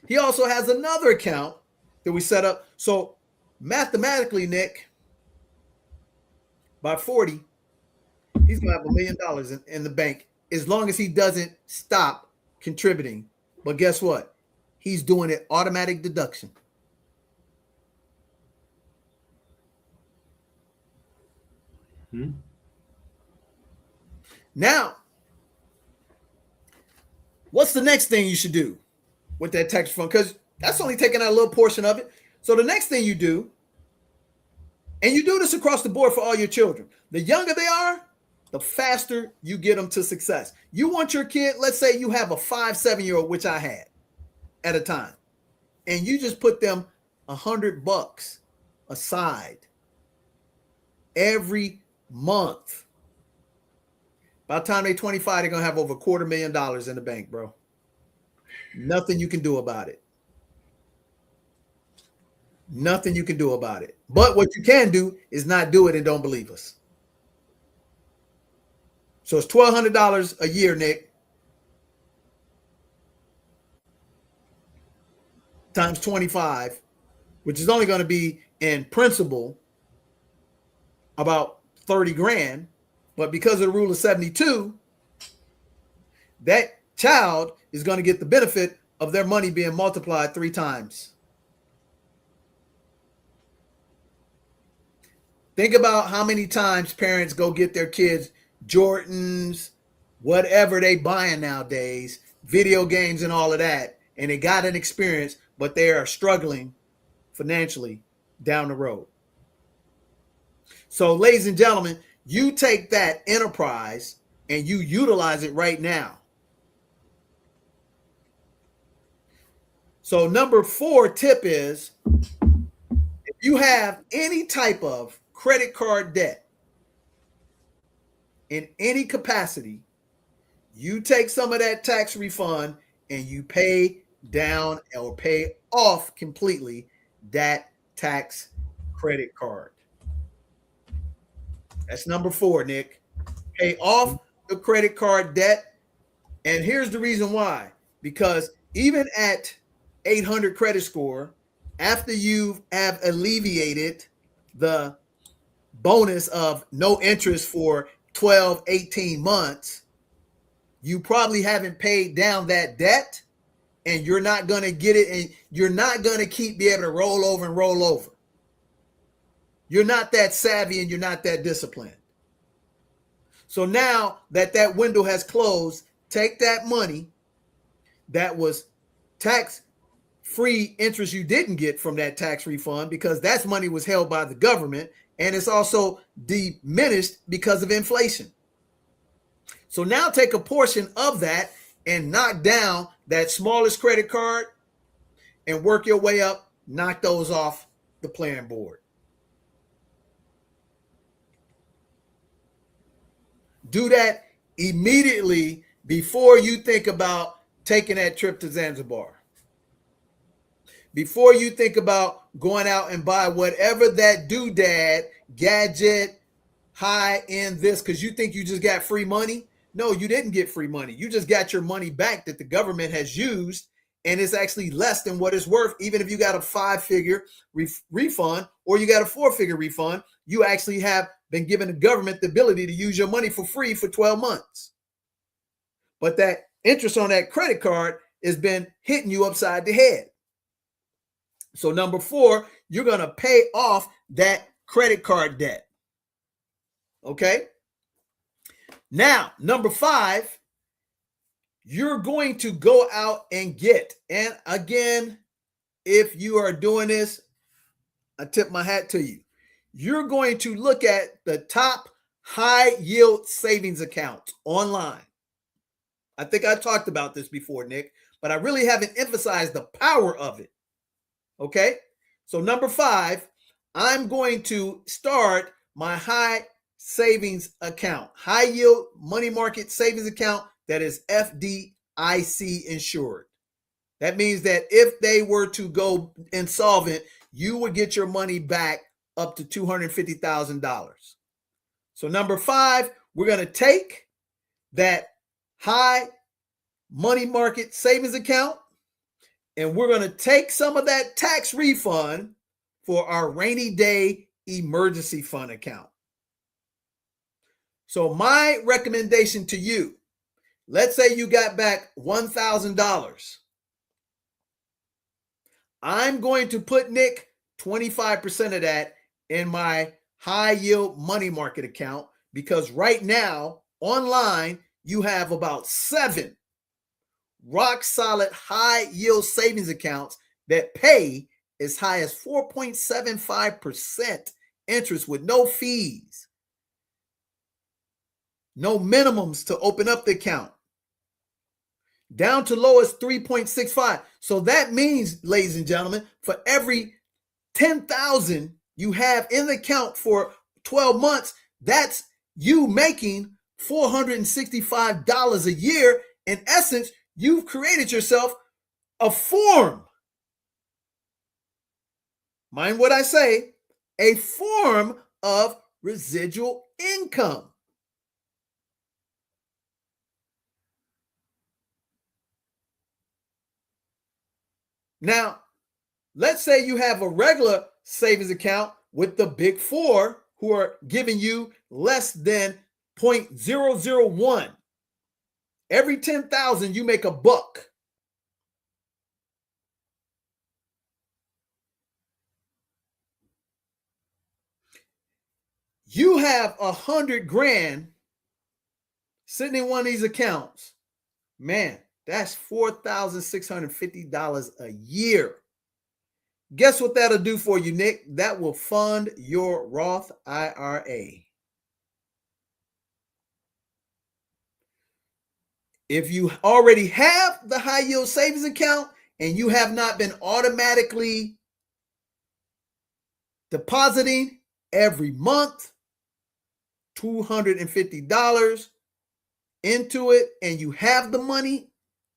He also has another account that we set up. So mathematically, Nick, by 40, he's going to have $1 million in the bank as long as he doesn't stop contributing. But guess what? He's doing it automatic deduction. Now, what's the next thing you should do with that tax refund? Because that's only taking out a little portion of it. So the next thing you do, and you do this across the board for all your children, the younger they are, the faster you get them to success. You want your kid, let's say you have a 5-7-year-old, which I had at a time, and you just put them $100 aside every month. By the time they're 25, they're going to have over $250,000 in the bank, bro. Nothing you can do about it. Nothing you can do about it. But what you can do is not do it and don't believe us. So it's $1,200 a year, Nick, times 25, which is only going to be in principal about 30 grand. But because of the rule of 72, that child is going to get the benefit of their money being multiplied 3 times. Think about how many times parents go get their kids Jordans, whatever they buying nowadays, video games and all of that, and they got an experience, but they are struggling financially down the road. So, ladies and gentlemen, you take that enterprise and you utilize it right now. So number 4 tip is, if you have any type of credit card debt in any capacity, you take some of that tax refund and you pay down or pay off completely that tax credit card. That's number 4, Nick. Pay off the credit card debt. And here's the reason why. Because even at 800 credit score, after you have alleviated the bonus of no interest for 12, 18 months, you probably haven't paid down that debt, and you're not going to get it, and you're not going to be able to roll over and roll over. You're not that savvy and you're not that disciplined. So now that that window has closed, take that money that was tax-free interest you didn't get from that tax refund, because that money was held by the government, and it's also diminished because of inflation. So now take a portion of that and knock down that smallest credit card and work your way up, knock those off the plan board. Do that immediately before you think about taking that trip to Zanzibar. Before you think about going out and buy whatever that doodad, gadget, high-end this, because you think you just got free money. No, you didn't get free money. You just got your money back that the government has used, and it's actually less than what it's worth. Even if you got a 5-figure refund or you got a 4-figure refund, you actually have been given the government the ability to use your money for free for 12 months. But that interest on that credit card has been hitting you upside the head. So number 4, you're going to pay off that credit card debt. Okay? Now, number 5, you're going to go out and get, and again, if you are doing this, I tip my hat to you. You're going to look at the top high yield savings accounts online. I think I talked about this before, Nick, but I really haven't emphasized the power of it. Okay? So number 5, I'm going to start my high savings account, high yield money market savings account that is FDIC insured. That means that if they were to go insolvent, you would get your money back up to $250,000. So number 5, we're going to take that high money market savings account, and we're going to take some of that tax refund for our rainy day emergency fund account. So my recommendation to you, let's say you got back $1,000. I'm going to put, Nick, 25% of that in my high yield money market account, because right now online you have about 7 rock solid high yield savings accounts that pay as high as 4.75% interest with no fees, no minimums to open up the account, down to low as 3.65. So that means, ladies and gentlemen, for every 10,000 you have in the account for 12 months, that's you making $465 a year. In essence, you've created yourself a form. Mind what I say, a form of residual income. Now, let's say you have a regular savings account with the big 4 who are giving you less than 0.001. Every 10,000, you make $1. You have 100 grand sitting in one of these accounts. Man, that's $4,650 a year. Guess what that'll do for you, Nick? That will fund your Roth IRA. If you already have the high yield savings account and you have not been automatically depositing every month $250 into it, and you have the money,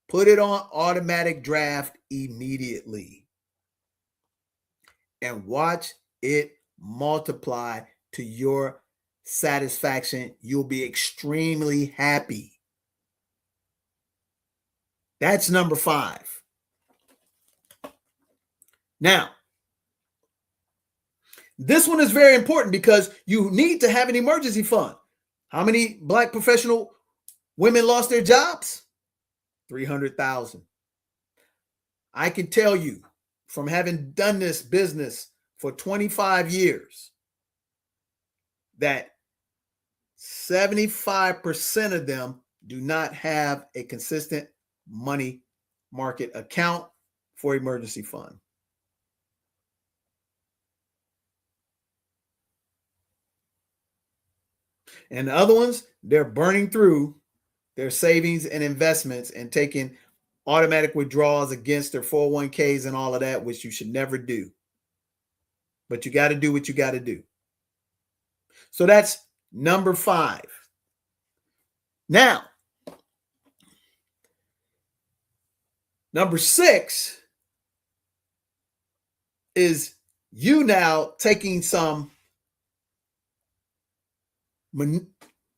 put it on automatic draft immediately and watch it multiply to your satisfaction. You'll be extremely happy. That's number 5. Now, This one is very important because you need to have an emergency fund. How many Black professional women lost their jobs? 300,000. I can tell you from having done this business for 25 years that 75% of them do not have a consistent money market account for emergency fund. And the other ones, they're burning through their savings and investments and taking automatic withdrawals against their 401ks and all of that, which you should never do. But you got to do what you got to do. So that's number 5. Now, number 6 is you now taking some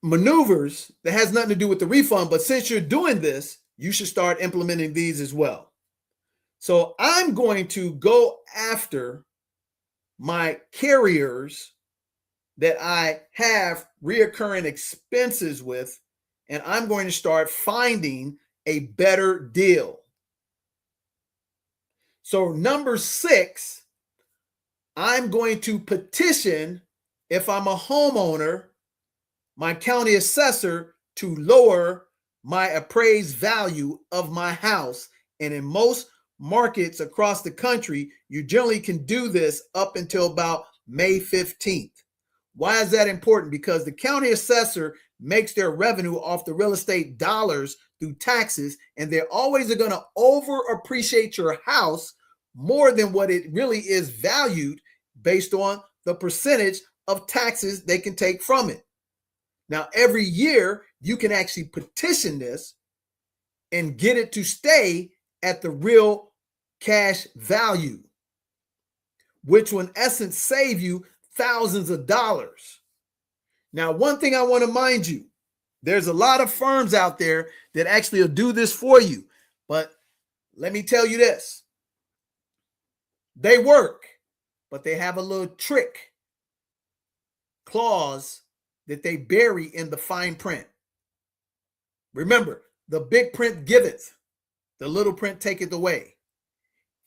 maneuvers that has nothing to do with the refund, but since you're doing this, you should start implementing these as well. So I'm going to go after my carriers that I have reoccurring expenses with, and I'm going to start finding a better deal. So number 6, I'm going to petition, if I'm a homeowner, my county assessor to lower my appraised value of my house. And in most markets across the country, you generally can do this up until about May 15th. Why is that important? Because the county assessor makes their revenue off the real estate dollars through taxes, and they're always going to over appreciate your house more than what it really is valued based on the percentage of taxes they can take from it. Now, every year, you can actually petition this and get it to stay at the real cash value, which will in essence save you thousands of dollars. Now, one thing I want to mind you, there's a lot of firms out there that actually will do this for you. But let me tell you this. They work, but they have a little trick clause that they bury in the fine print. Remember, the big print giveth, the little print taketh away.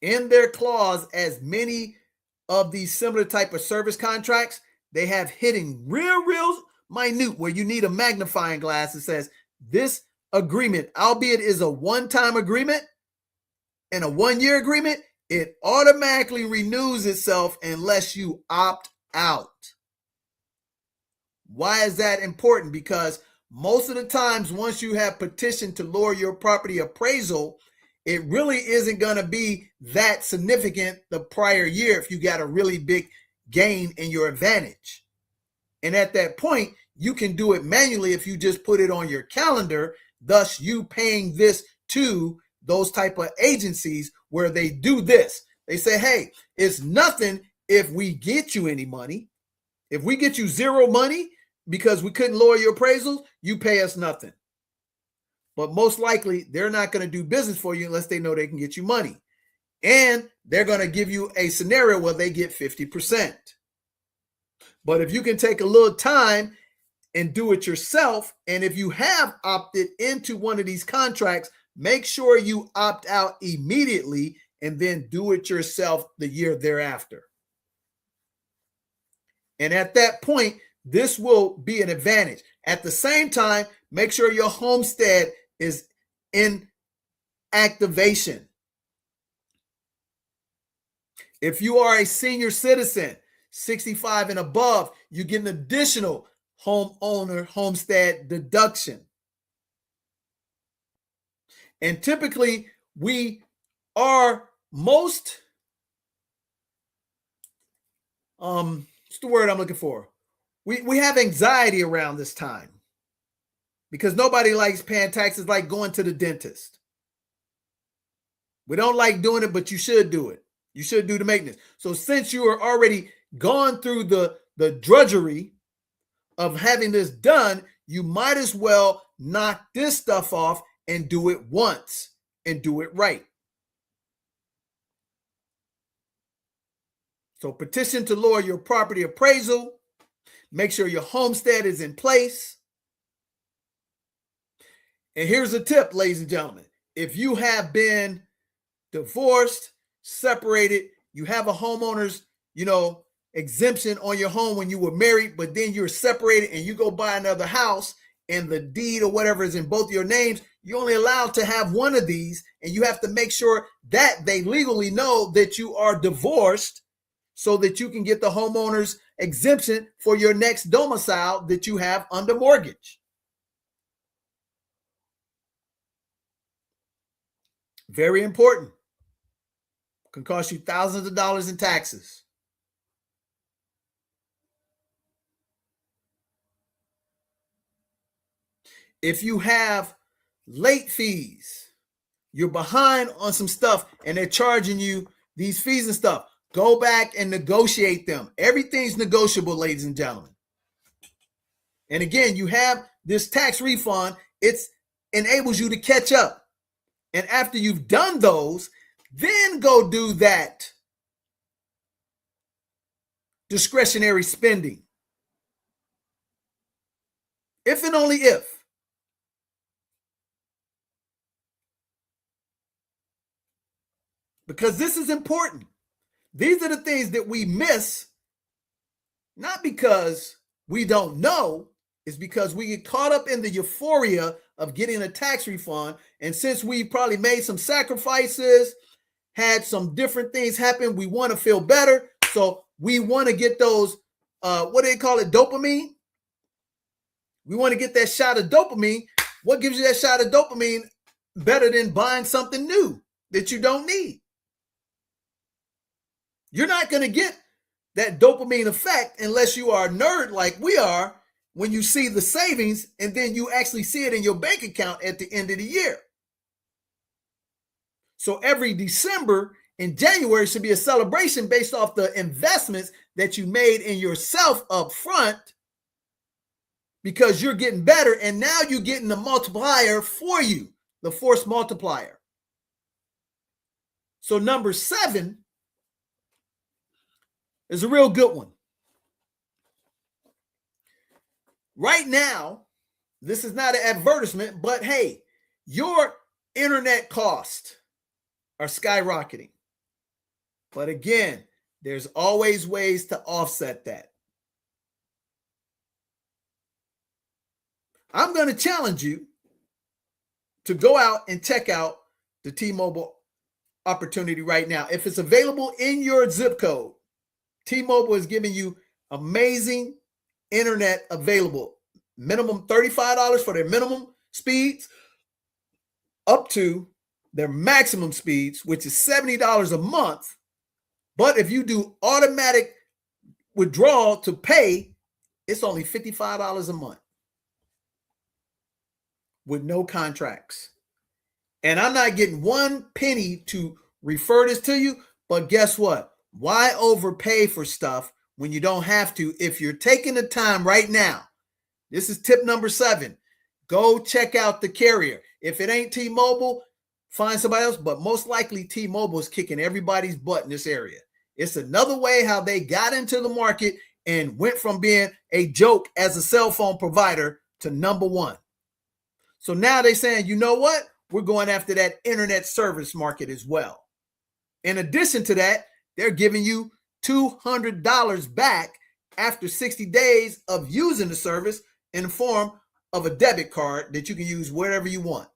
In their clause, as many of these similar type of service contracts, they have hidden real minute where you need a magnifying glass that says this agreement, albeit is a one-time agreement and a one-year agreement, it automatically renews itself unless you opt out. Why is that important? Because most of the times, once you have petitioned to lower your property appraisal, it really isn't going to be that significant the prior year if you got a really big gain in your advantage. And at that point, you can do it manually if you just put it on your calendar, thus you paying this to those type of agencies where they do this. They say, hey, it's nothing if we get you any money. If we get you zero money because we couldn't lower your appraisals, you pay us nothing. But most likely, they're not going to do business for you unless they know they can get you money. And they're going to give you a scenario where they get 50%. But if you can take a little time and do it yourself, and if you have opted into one of these contracts, make sure you opt out immediately and then do it yourself the year thereafter. And at that point, this will be an advantage. At the same time, make sure your homestead is in activation. If you are a senior citizen, 65 and above, you get an additional homeowner homestead deduction. And typically, we are most, what's the word I'm looking for? We have anxiety around this time because nobody likes paying taxes like going to the dentist. We don't like doing it, but you should do it. You should do the maintenance. So since you are already gone through the drudgery of having this done, you might as well knock this stuff off and do it once and do it right. So petition to lower your property appraisal. Make sure your homestead is in place. And here's a tip, ladies and gentlemen. If you have been divorced, separated, you have a homeowner's, exemption on your home when you were married, but then you're separated and you go buy another house and the deed or whatever is in both your names, you're only allowed to have one of these, and you have to make sure that they legally know that you are divorced so that you can get the homeowner's exemption for your next domicile that you have under mortgage. Very important. Can cost you thousands of dollars in taxes. If you have late fees, you're behind on some stuff and they're charging you these fees and stuff, go back and negotiate them. Everything's negotiable, ladies and gentlemen. And again, you have this tax refund. It enables you to catch up. And after you've done those, then go do that discretionary spending. If and only if. Because this is important. These are the things that we miss, not because we don't know, it's because we get caught up in the euphoria of getting a tax refund. And since we probably made some sacrifices, had some different things happen, we want to feel better. So we want to get those, what do they call it, dopamine? We want to get that shot of dopamine. What gives you that shot of dopamine better than buying something new that you don't need? You're not going to get that dopamine effect unless you are a nerd like we are when you see the savings and then you actually see it in your bank account at the end of the year. So every December and January should be a celebration based off the investments that you made in yourself up front, because you're getting better and now you're getting the multiplier for you, the force multiplier. So number 7 is a real good one. Right now, this is not an advertisement, but hey, your internet costs are skyrocketing. But again, there's always ways to offset that. I'm going to challenge you to go out and check out the T-Mobile opportunity right now. If it's available in your zip code, T-Mobile is giving you amazing internet available. Minimum $35 for their minimum speeds, up to their maximum speeds, which is $70 a month. But if you do automatic withdrawal to pay, it's only $55 a month with no contracts. And I'm not getting one penny to refer this to you, but guess what? Why overpay for stuff when you don't have to? If you're taking the time right now, this is tip number 7. Go check out the carrier. If it ain't T-Mobile, find somebody else, but most likely T-Mobile is kicking everybody's butt in this area. It's another way how they got into the market and went from being a joke as a cell phone provider to number 1. So now they're saying, you know what? We're going after that internet service market as well. In addition to that, they're giving you $200 back after 60 days of using the service in the form of a debit card that you can use wherever you want.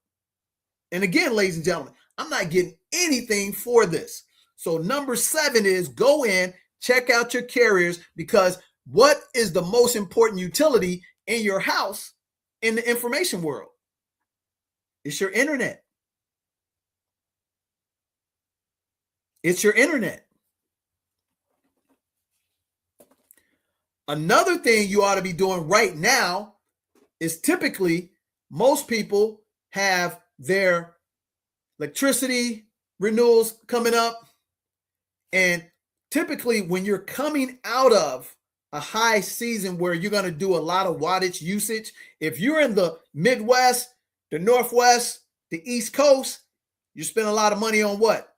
And again, ladies and gentlemen, I'm not getting anything for this. So number 7 is go in, check out your carriers, because what is the most important utility in your house in the information world? It's your internet. It's your internet. Another thing you ought to be doing right now is typically most people have their electricity renewals coming up. And typically when you're coming out of a high season where you're going to do a lot of wattage usage, if you're in the Midwest, the Northwest, the East Coast, you spend a lot of money on what?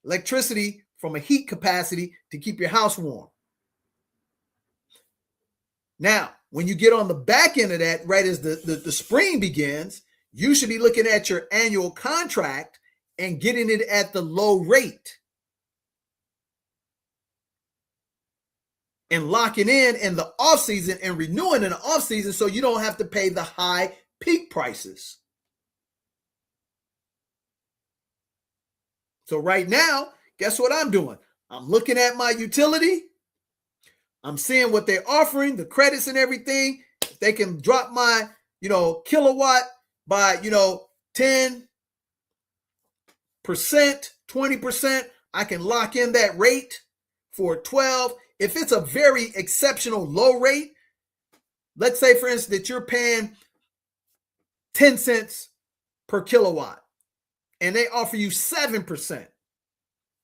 Electricity from a heat capacity to keep your house warm. Now, when you get on the back end of that, right as the spring begins, you should be looking at your annual contract and getting it at the low rate and locking in the off season and renewing in the off season so you don't have to pay the high peak prices. So right now, guess what I'm doing? I'm looking at my utility. I'm seeing what they're offering, the credits and everything. If they can drop my, kilowatt by, 10%, 20%, I can lock in that rate for 12. If it's a very exceptional low rate, let's say, for instance, that you're paying 10 cents per kilowatt and they offer you 7%.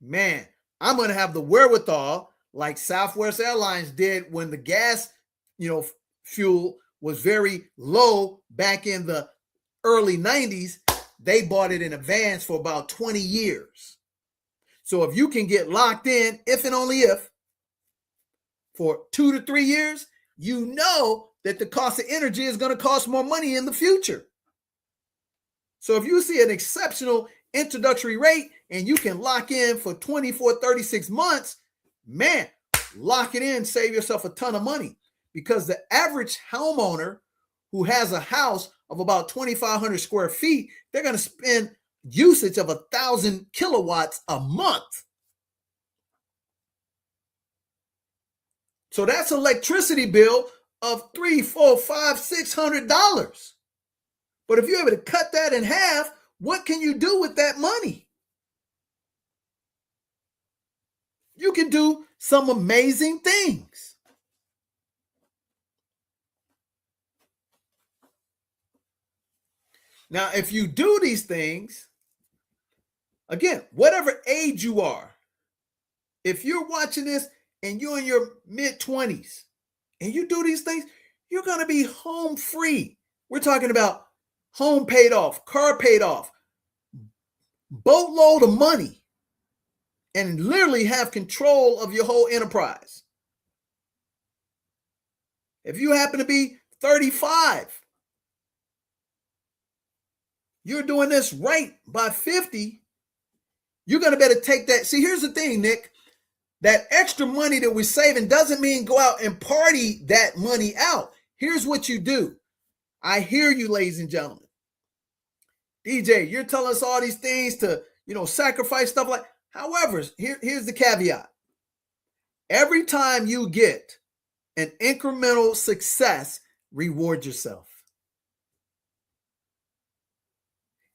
Man, I'm going to have the wherewithal like Southwest Airlines did when the gas, fuel was very low back in the early 90s. They bought it in advance for about 20 years. So if you can get locked in, if and only if, for 2 to 3 years, you know that the cost of energy is going to cost more money in the future. So if you see an exceptional introductory rate and you can lock in for 24, 36 months, man, lock it in, save yourself a ton of money, because the average homeowner who has a house of about 2,500 square feet, they're going to spend usage of 1,000 kilowatts a month. So that's electricity bill of $300, $400, $500, $600. But if you're able to cut that in half, what can you do with that money? You can do some amazing things. Now, if you do these things, again, whatever age you are, if you're watching this and you're in your mid-20s and you do these things, you're going to be home free. We're talking about home paid off, car paid off, boatload of money, and literally have control of your whole enterprise. If you happen to be 35, you're doing this right by 50, you're going to better take that. See, here's the thing, Nick. That extra money that we're saving doesn't mean go out and party that money out. Here's what you do. I hear you, ladies and gentlemen. DJ, you're telling us all these things to, sacrifice stuff like. However, here's the caveat. Every time you get an incremental success, reward yourself.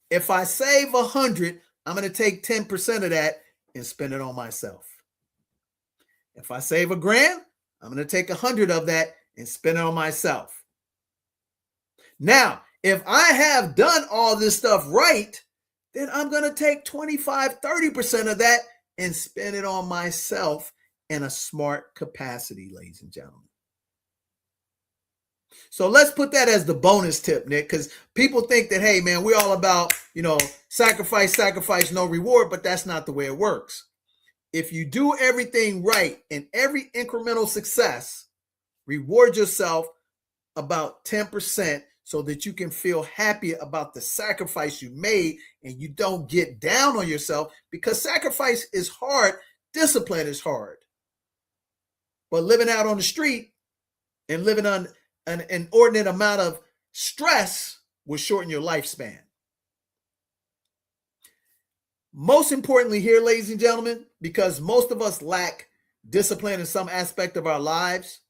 If I save 100, I'm going to take 10% of that and spend it on myself. If I save $1,000, I'm going to take 100 of that and spend it on myself. Now, if I have done all this stuff right, then I'm going to take 25, 30% of that and spend it on myself in a smart capacity, ladies and gentlemen. So let's put that as the bonus tip, Nick, because people think that, hey, man, we're all about, sacrifice, no reward, but that's not the way it works. If you do everything right and every incremental success, reward yourself about 10% so that you can feel happy about the sacrifice you made and you don't get down on yourself, because sacrifice is hard. Discipline is hard. But living out on the street and living on an inordinate amount of stress will shorten your lifespan. Most importantly here, ladies and gentlemen, because most of us lack discipline in some aspect of our lives,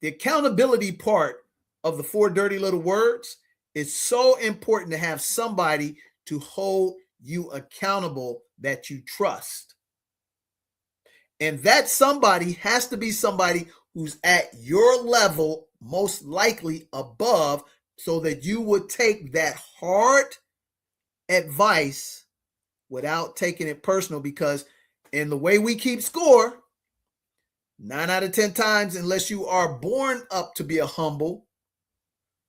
the accountability part of the 4 dirty little words is so important to have somebody to hold you accountable that you trust. And that somebody has to be somebody who's at your level, most likely above, so that you would take that hard advice without taking it personal, because in the way we keep score, 9 out of 10 times, unless you are born up to be a humble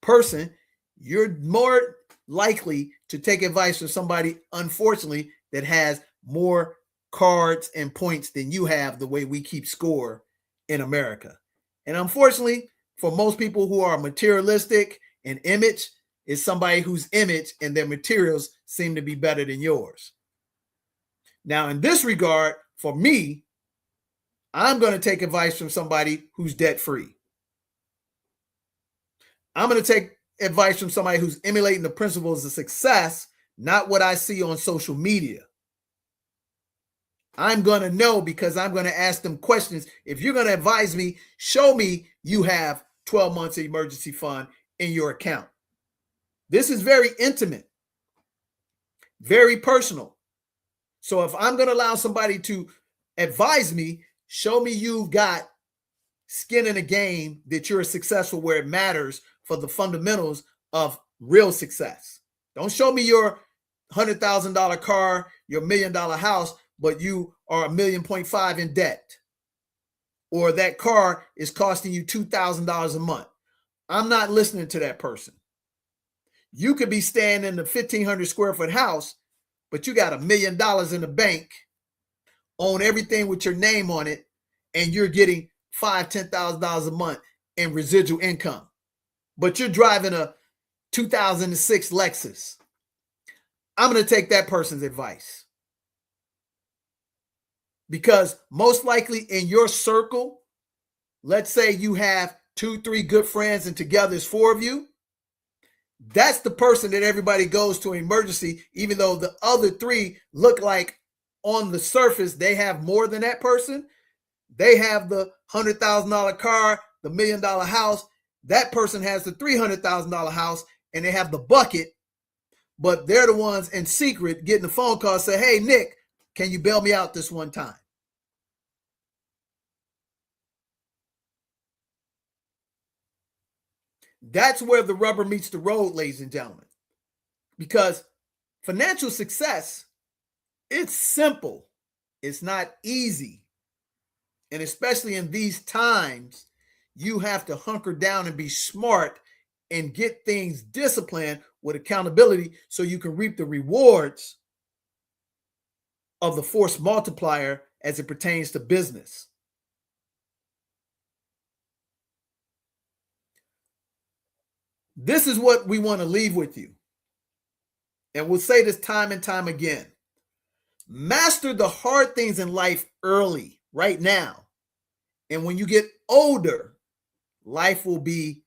person, you're more likely to take advice from somebody, unfortunately, that has more cards and points than you have the way we keep score in America. And unfortunately, for most people who are materialistic and image, is somebody whose image and their materials seem to be better than yours. Now, in this regard, for me, I'm going to take advice from somebody who's debt-free. I'm going to take advice from somebody who's emulating the principles of success, not what I see on social media. I'm going to know because I'm going to ask them questions. If you're going to advise me, show me you have 12 months of emergency fund in your account. This is very intimate, very personal. So if I'm going to allow somebody to advise me, show me you've got skin in the game, that you're successful where it matters for the fundamentals of real success. Don't show me your $100,000 car, your $1 million house, but you are $1.5 million in debt, or that car is costing you $2,000 a month. I'm not listening to that person. You could be staying in the 1,500 square foot house, but you got $1 million in the bank, own everything with your name on it, and you're getting $5,000, $10,000 a month in residual income. But you're driving a 2006 Lexus. I'm going to take that person's advice. Because most likely in your circle, let's say you have 2, 3 good friends and together it's 4 of you. That's the person that everybody goes to in emergency, even though the other 3 look like on the surface they have more than that person. They have the $100,000 car, the $1 million house. That person has the $300,000 house and they have the bucket, but they're the ones in secret getting the phone call say, hey, Nick, can you bail me out this one time? That's where the rubber meets the road, ladies and gentlemen, because financial success, it's simple. It's not easy. And especially in these times, you have to hunker down and be smart and get things disciplined with accountability so you can reap the rewards of the force multiplier as it pertains to business. This is what we want to leave with you. And we'll say this time and time again. Master the hard things in life early, right now. And when you get older, life will be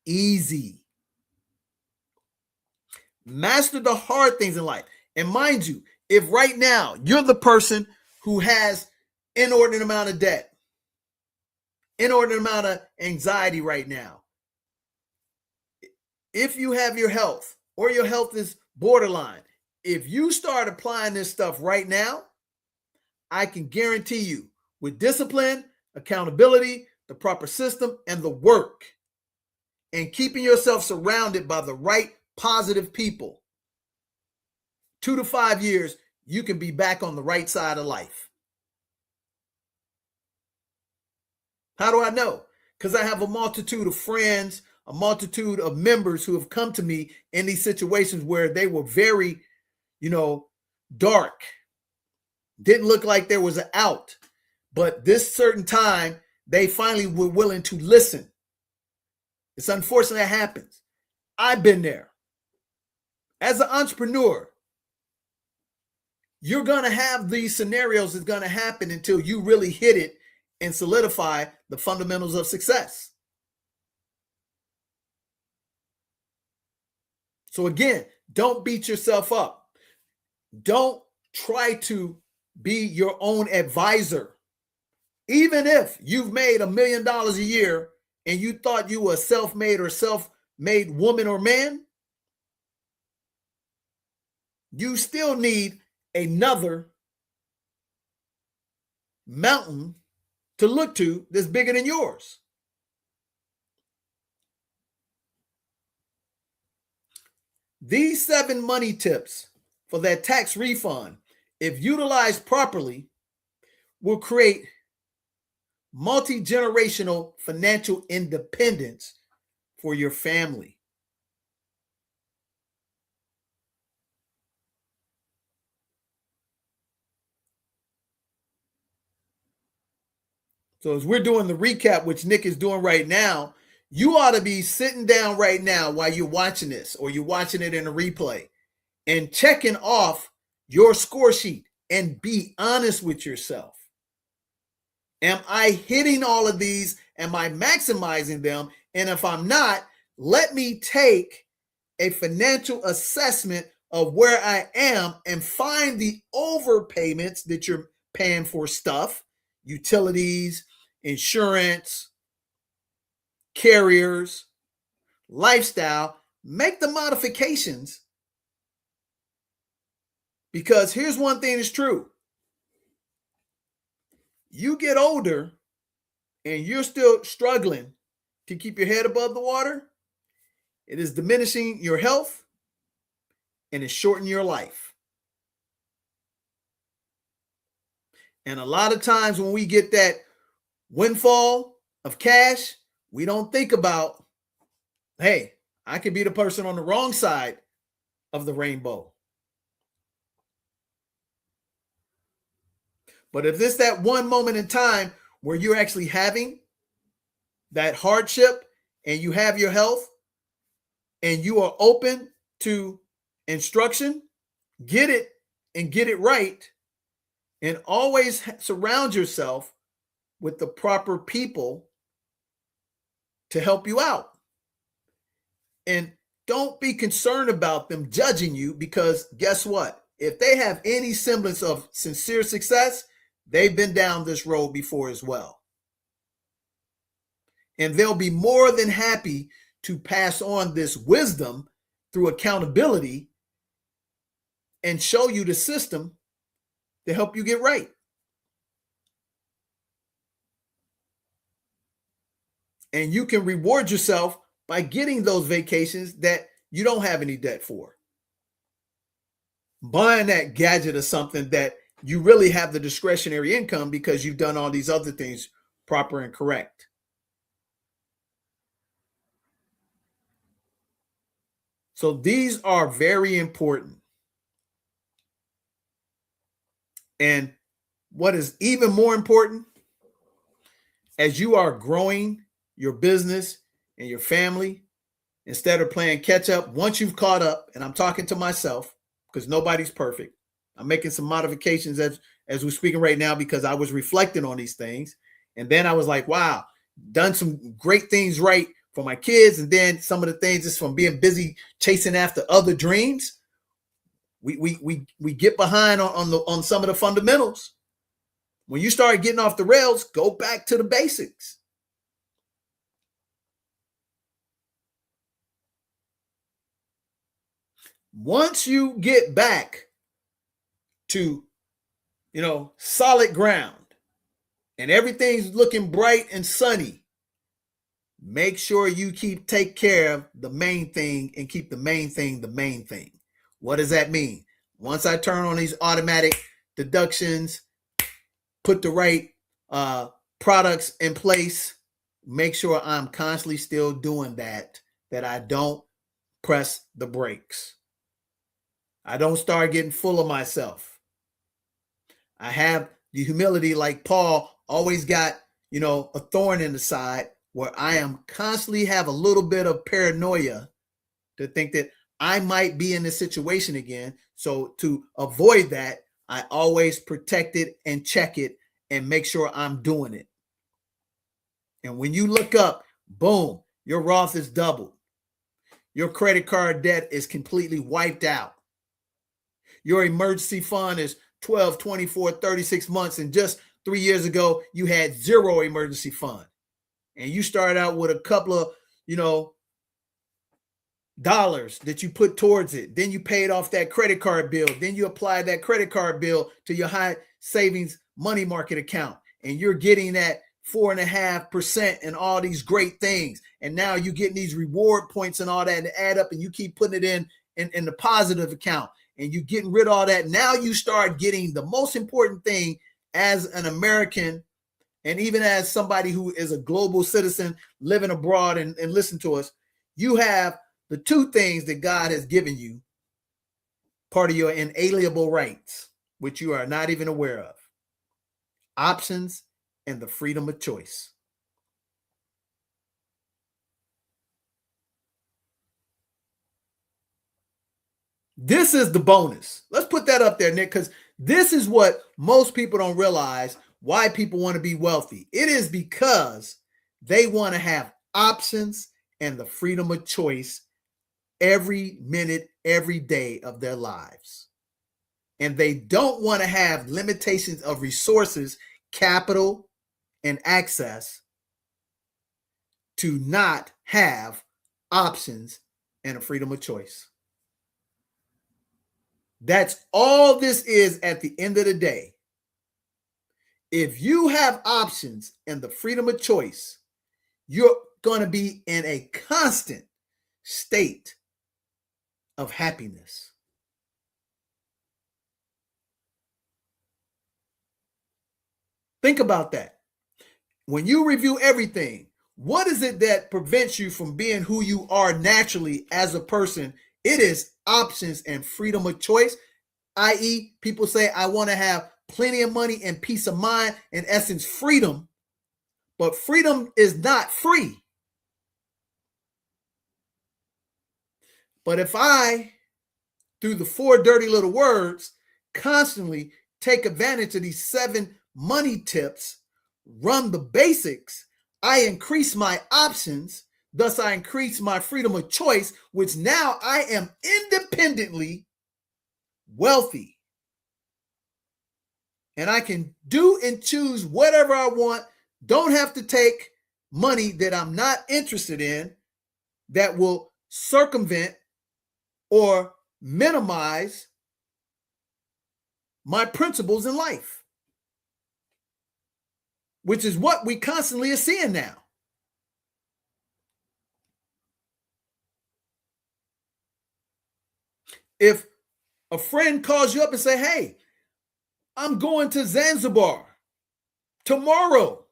easy. Master the hard things in life. And mind you, if right now you're the person who has inordinate amount of debt, inordinate amount of anxiety right now, if you have your health or your health is borderline, if you start applying this stuff right now, I can guarantee you with discipline, accountability, the proper system, and the work, and keeping yourself surrounded by the right positive people, 2 to 5 years, you can be back on the right side of life. How do I know? Because I have a multitude of friends, a multitude of members who have come to me in these situations where they were very, dark. Didn't look like there was an out. But this certain time, they finally were willing to listen. It's unfortunate that happens. I've been there. As an entrepreneur, you're going to have these scenarios that's going to happen until you really hit it and solidify the fundamentals of success. So again, don't beat yourself up. Don't try to be your own advisor. Even if you've made $1 million a year and you thought you were a self-made or self-made woman or man, you still need another mountain to look to that's bigger than yours. These 7 money tips for that tax refund, if utilized properly, will create multi-generational financial independence for your family. So as we're doing the recap, which Nick is doing right now, you ought to be sitting down right now while you're watching this, or you're watching it in a replay, and checking off your score sheet and be honest with yourself. Am I hitting all of these? Am I maximizing them? And if I'm not, let me take a financial assessment of where I am and find the overpayments that you're paying for stuff, utilities, insurance, carriers, lifestyle. Make the modifications, because here's one thing that's true. You get older and you're still struggling to keep your head above the water, it is diminishing your health and it's shortening your life. And a lot of times when we get that windfall of cash, we don't think about, hey, I could be the person on the wrong side of the rainbow. But if it's that one moment in time where you're actually having that hardship and you have your health and you are open to instruction, get it and get it right, and always surround yourself with the proper people to help you out. And don't be concerned about them judging you, because guess what? If they have any semblance of sincere success, they've been down this road before as well. And they'll be more than happy to pass on this wisdom through accountability and show you the system to help you get right. And you can reward yourself by getting those vacations that you don't have any debt for. Buying that gadget or something that you really have the discretionary income because you've done all these other things proper and correct. So these are very important. And what is even more important, as you are growing your business and your family, instead of playing catch up, once you've caught up, and I'm talking to myself because nobody's perfect. I'm making some modifications as we're speaking right now because I was reflecting on these things. And then I was like, wow, done some great things right for my kids. And then some of the things is from being busy chasing after other dreams. We get behind on some of the fundamentals. When you start getting off the rails, go back to the basics. Once you get back to, solid ground and everything's looking bright and sunny, make sure you take care of the main thing and keep the main thing the main thing. What does that mean? Once I turn on these automatic deductions, put the right products in place, make sure I'm constantly still doing that I don't press the brakes. I don't start getting full of myself. I have the humility, like Paul always got, a thorn in the side, where I am constantly have a little bit of paranoia to think that I might be in this situation again. So to avoid that, I always protect it and check it and make sure I'm doing it. And when you look up, boom, your Roth is doubled. Your credit card debt is completely wiped out. Your emergency fund is 12, 24, 36 months. And just 3 years ago, you had zero emergency fund. And you started out with a couple of, dollars that you put towards it. Then you paid off that credit card bill. Then you applied that credit card bill to your high savings money market account. And you're getting that 4.5% and all these great things. And now you're getting these reward points and all that and add up, and you keep putting it in the positive account. And you're getting rid of all that. Now you start getting the most important thing as an American, and even as somebody who is a global citizen living abroad and listen to us, you have the two things that God has given you, part of your inalienable rights, which you are not even aware of: options and the freedom of choice. This is the bonus. Let's put that up there, Nick, because this is what most people don't realize why people want to be wealthy. It is because they want to have options and the freedom of choice every minute, every day of their lives. And they don't want to have limitations of resources, capital, and access to not have options and a freedom of choice. That's all this is at the end of the day. If you have options and the freedom of choice, you're going to be in a constant state of happiness. Think about that. When you review everything, what is it that prevents you from being who you are naturally as a person? It is options and freedom of choice, i.e., people say, I want to have plenty of money and peace of mind, in essence, freedom. But freedom is not free. But if I, through the 4 dirty little words, constantly take advantage of these 7 money tips, run the basics, I increase my options, thus I increase my freedom of choice, which now I am independently wealthy. And I can do and choose whatever I want, don't have to take money that I'm not interested in that will circumvent or minimize my principles in life, which is what we constantly are seeing now. If a friend calls you up and say, hey, I'm going to Zanzibar tomorrow,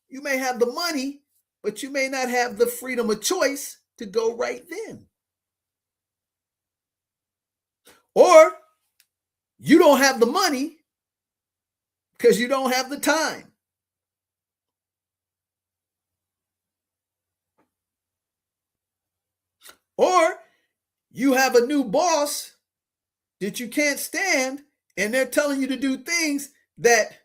you may have the money, but you may not have the freedom of choice to go right then. Or you don't have the money because you don't have the time. Or you have a new boss that you can't stand and they're telling you to do things that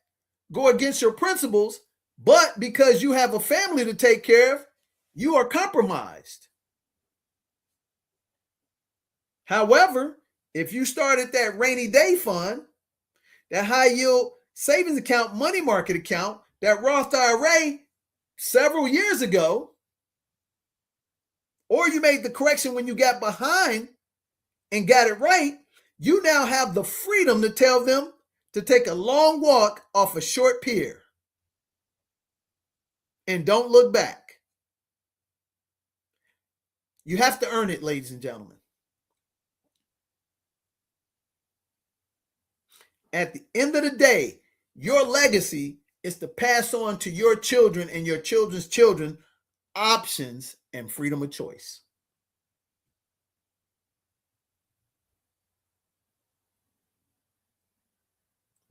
go against your principles, but because you have a family to take care of, you are compromised. However, if you started that rainy day fund, that high yield savings account, money market account, that Roth IRA several years ago, or you made the correction when you got behind and got it right, you now have the freedom to tell them to take a long walk off a short pier and don't look back. You have to earn it, ladies and gentlemen. At the end of the day, your legacy is to pass on to your children and your children's children options and freedom of choice.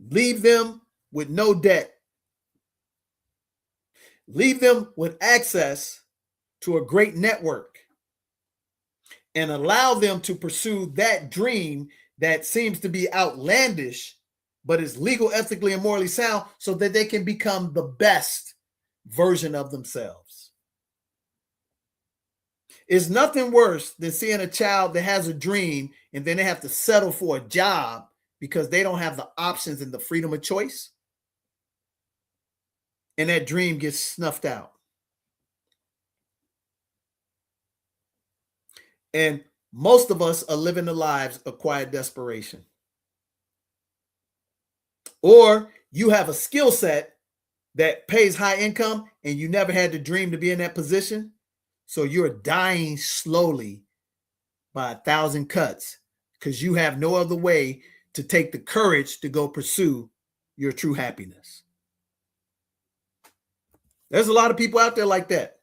Leave them with no debt. Leave them with access to a great network and allow them to pursue that dream that seems to be outlandish, but is legal, ethically, and morally sound so that they can become the best version of themselves. It's nothing worse than seeing a child that has a dream and then they have to settle for a job because they don't have the options and the freedom of choice. And that dream gets snuffed out. And most of us are living the lives of quiet desperation. Or you have a skill set that pays high income and you never had the dream to be in that position. So you're dying slowly by 1,000 cuts because you have no other way to take the courage to go pursue your true happiness. There's a lot of people out there like that.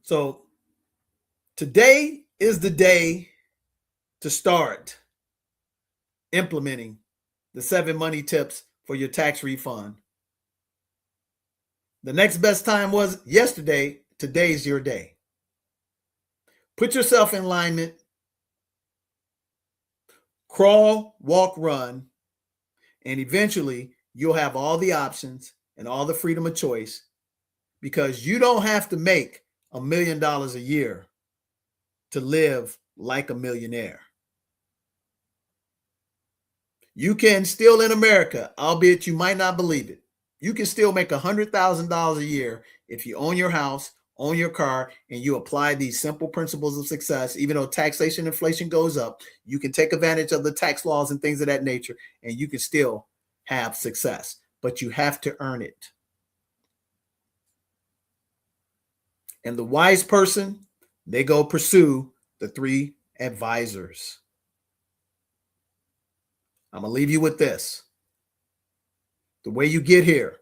So today is the day to start implementing the 7 money tips for your tax refund. The next best time was yesterday. Today's your day. Put yourself in alignment. Crawl, walk, run, and eventually you'll have all the options and all the freedom of choice, because you don't have to make $1 million a year to live like a millionaire. You can still, in America, albeit you might not believe it, you can still make $100,000 a year if you own your house, own your car, and you apply these simple principles of success. Even though taxation inflation goes up, you can take advantage of the tax laws and things of that nature, and you can still have success, but you have to earn it. And the wise person, they go pursue the 3 advisors. I'm going to leave you with this. The way you get here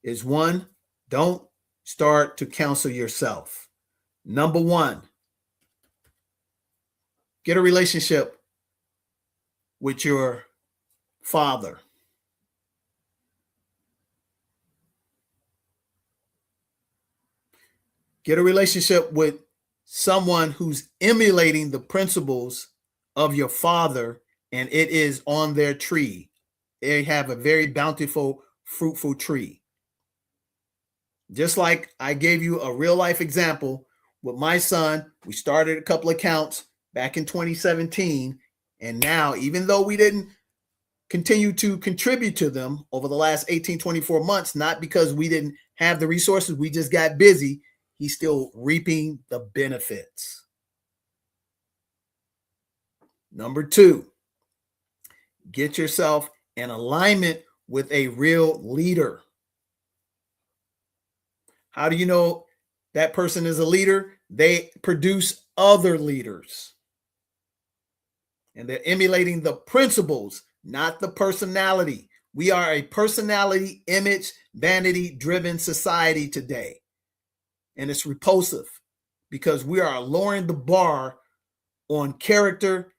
is 1, don't start to counsel yourself. Number 1, get a relationship with your father. Get a relationship with someone who's emulating the principles of your father, and it is on their tree. They have a very bountiful, fruitful tree. Just like I gave you a real life example with my son, we started a couple accounts back in 2017. And now, even though we didn't continue to contribute to them over the last 18, 24 months, not because we didn't have the resources, we just got busy, he's still reaping the benefits. Number 2, get yourself in alignment with a real leader. How do you know that person is a leader? They produce other leaders. And they're emulating the principles, not the personality. We are a personality, image, vanity-driven society today. And it's repulsive because we are lowering the bar on character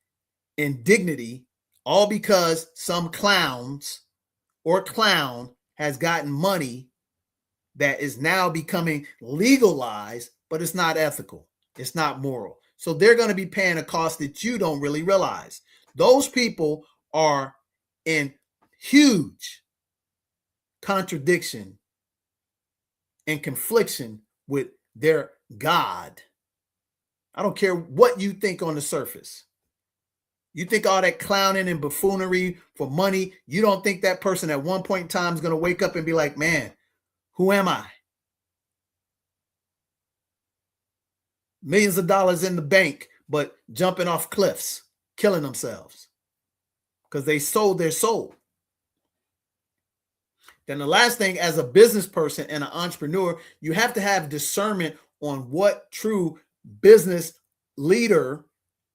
and dignity, all because some clowns or clown has gotten money that is now becoming legalized, but it's not ethical. It's not moral. So they're going to be paying a cost that you don't really realize. Those people are in huge contradiction and confliction with their God. I don't care what you think on the surface. You think all that clowning and buffoonery for money, you don't think that person at one point in time is going to wake up and be like, man, who am I? Millions of dollars in the bank, but jumping off cliffs, killing themselves because they sold their soul. Then the last thing, as a business person and an entrepreneur, you have to have discernment on what true business leader,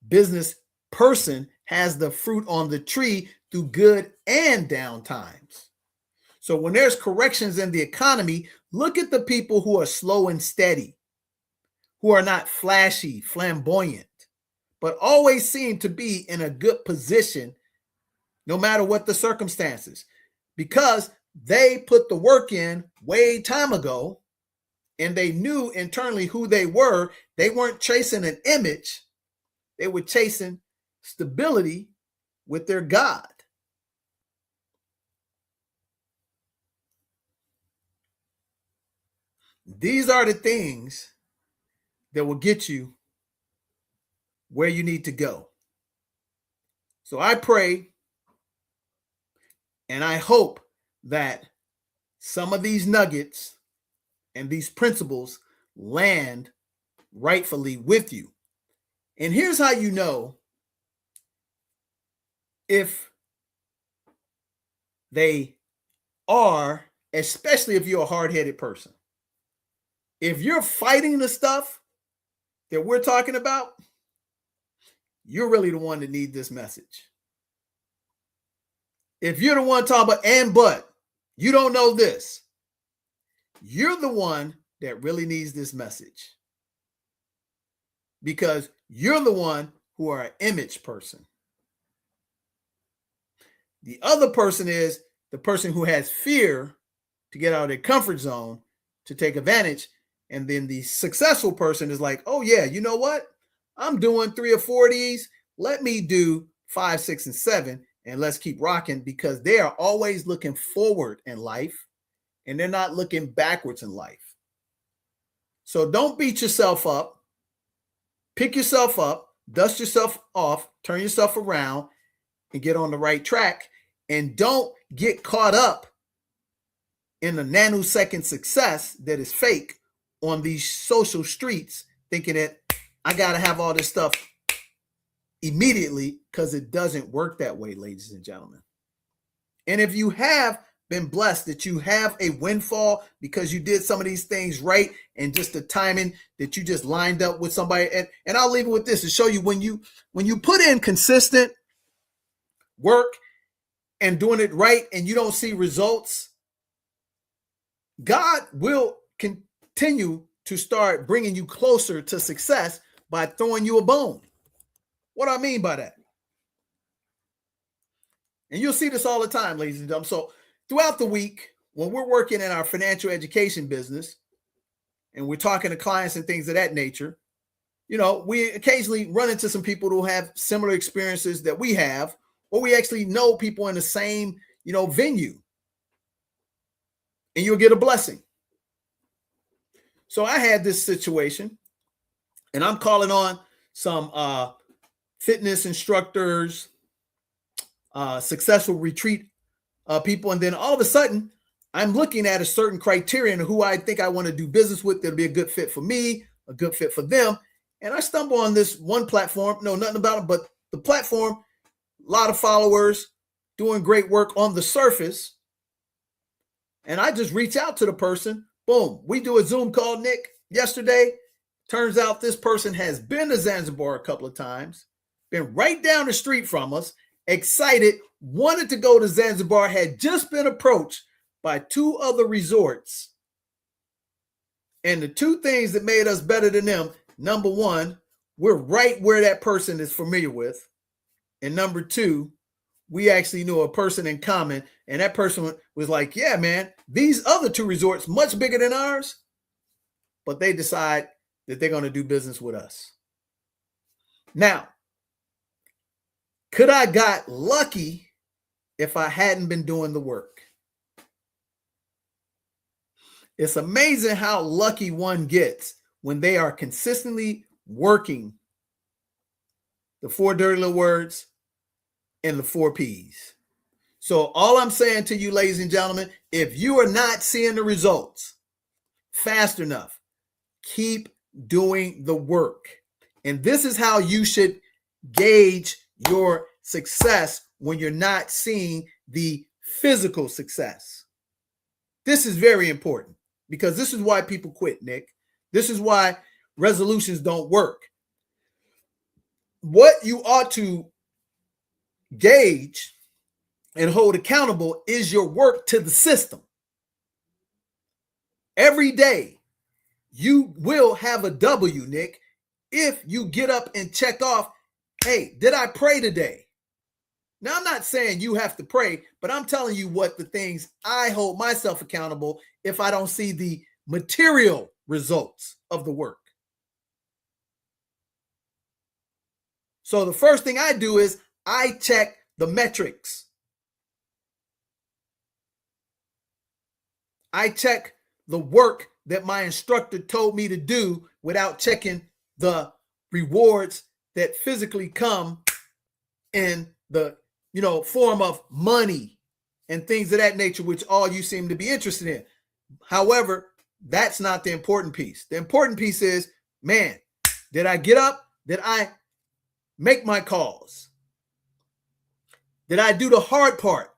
business person has the fruit on the tree through good and down times. So when there's corrections in the economy, look at the people who are slow and steady, who are not flashy, flamboyant, but always seem to be in a good position no matter what the circumstances, because they put the work in way time ago and they knew internally who they were. They weren't chasing an image. They were chasing stability with their God. These are the things that will get you where you need to go. So I pray and I hope that some of these nuggets and these principles land rightfully with you. And here's how you know if they are, especially if you're a hard-headed person. If you're fighting the stuff that we're talking about, you're really the one that needs this message. If you're the one talking about but you don't know this, you're the one that really needs this message, because you're the one who are an image person. The other person is the person who has fear to get out of their comfort zone to take advantage. And then the successful person is like, oh yeah, you know what? I'm doing 3 or 4 of these. Let me do 5, 6, and 7, and let's keep rocking, because they are always looking forward in life and they're not looking backwards in life. So don't beat yourself up. Pick yourself up, dust yourself off, turn yourself around, and get on the right track. And don't get caught up in the nanosecond success that is fake on these social streets, thinking that I got to have all this stuff immediately, because it doesn't work that way, ladies and gentlemen. And if you have been blessed that you have a windfall because you did some of these things right, and just the timing that you just lined up with somebody, and I'll leave it with this to show you when you put in consistent work and doing it right and you don't see results, God will continue to start bringing you closer to success by throwing you a bone. What do I mean by that? And you'll see this all the time, ladies and gentlemen. So throughout the week, when we're working in our financial education business and we're talking to clients and things of that nature, you know, we occasionally run into some people who have similar experiences that we have, or we actually know people in the same, you know, venue, and you'll get a blessing. So I had this situation, and I'm calling on some fitness instructors, successful retreat people, and then all of a sudden, I'm looking at a certain criterion of who I think I want to do business with that'll be a good fit for me, a good fit for them. And I stumble on this one platform, know nothing about it, but the platform, a lot of followers, doing great work on the surface. And I just reach out to the person. Boom. We do a Zoom call, Nick, yesterday. Turns out this person has been to Zanzibar a couple of times, been right down the street from us, excited, wanted to go to Zanzibar, had just been approached by 2 other resorts. And the 2 things that made us better than them, number 1, we're right where that person is familiar with. And number 2, we actually knew a person in common, and that person was like, yeah, man, these other 2 resorts, much bigger than ours, but they decide that they're going to do business with us. Now, could I got lucky if I hadn't been doing the work? It's amazing how lucky one gets when they are consistently working the 4 dirty little words and the 4 P's. So all I'm saying to you, ladies and gentlemen, if you are not seeing the results fast enough, keep doing the work. And this is how you should gauge your success when you're not seeing the physical success. This is very important, because this is why people quit, Nick. This is why resolutions don't work. What you ought to gauge and hold accountable is your work to the system. Every day you will have a W, Nick, if you get up and check off, hey, did I pray today? Now, I'm not saying you have to pray, but I'm telling you what the things I hold myself accountable if I don't see the material results of the work. So the first thing I do is I check the metrics. I check the work that my instructor told me to do without checking the rewards that physically come in the, form of money and things of that nature, which all you seem to be interested in. However, that's not the important piece. The important piece is, man, did I get up? Did I make my calls? Did I do the hard part?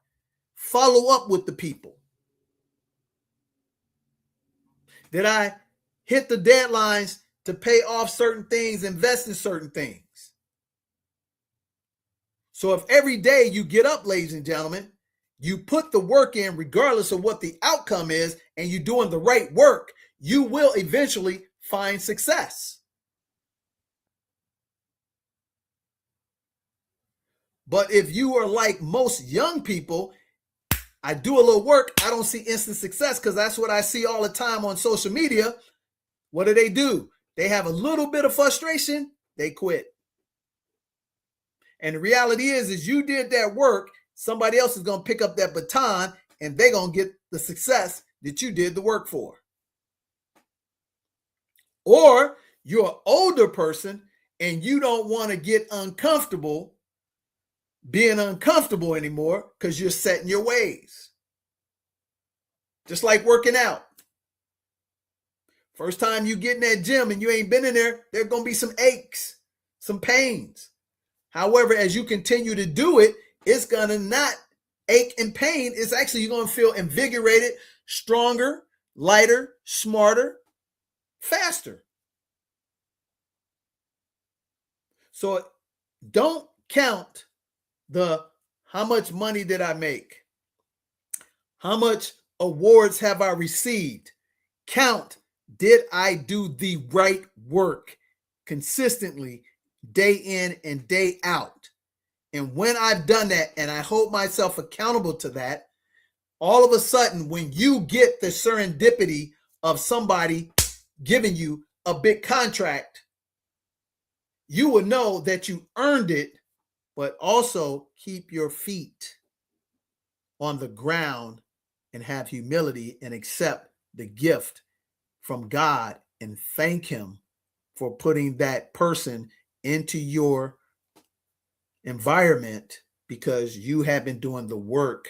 Follow up with the people? Did I hit the deadlines to pay off certain things, invest in certain things? So if every day you get up, ladies and gentlemen, you put the work in regardless of what the outcome is, and you're doing the right work, you will eventually find success. But if you are like most young people, I do a little work, I don't see instant success, because that's what I see all the time on social media. What do? They have a little bit of frustration, they quit. And the reality is you did that work, somebody else is going to pick up that baton and they're going to get the success that you did the work for. Or you're an older person and you don't want to get uncomfortable being uncomfortable anymore because you're set in your ways. Just like working out. First time you get in that gym and you ain't been in there, there's going to be some aches, some pains. However, as you continue to do it, it's going to not ache and pain. It's actually, you're going to feel invigorated, stronger, lighter, smarter, faster. So don't count how much money did I make? How much awards have I received? Count, did I do the right work consistently, day in and day out? And when I've done that and I hold myself accountable to that, all of a sudden, when you get the serendipity of somebody giving you a big contract, you will know that you earned it, but also keep your feet on the ground and have humility and accept the gift from God and thank him for putting that person into your environment, because you have been doing the work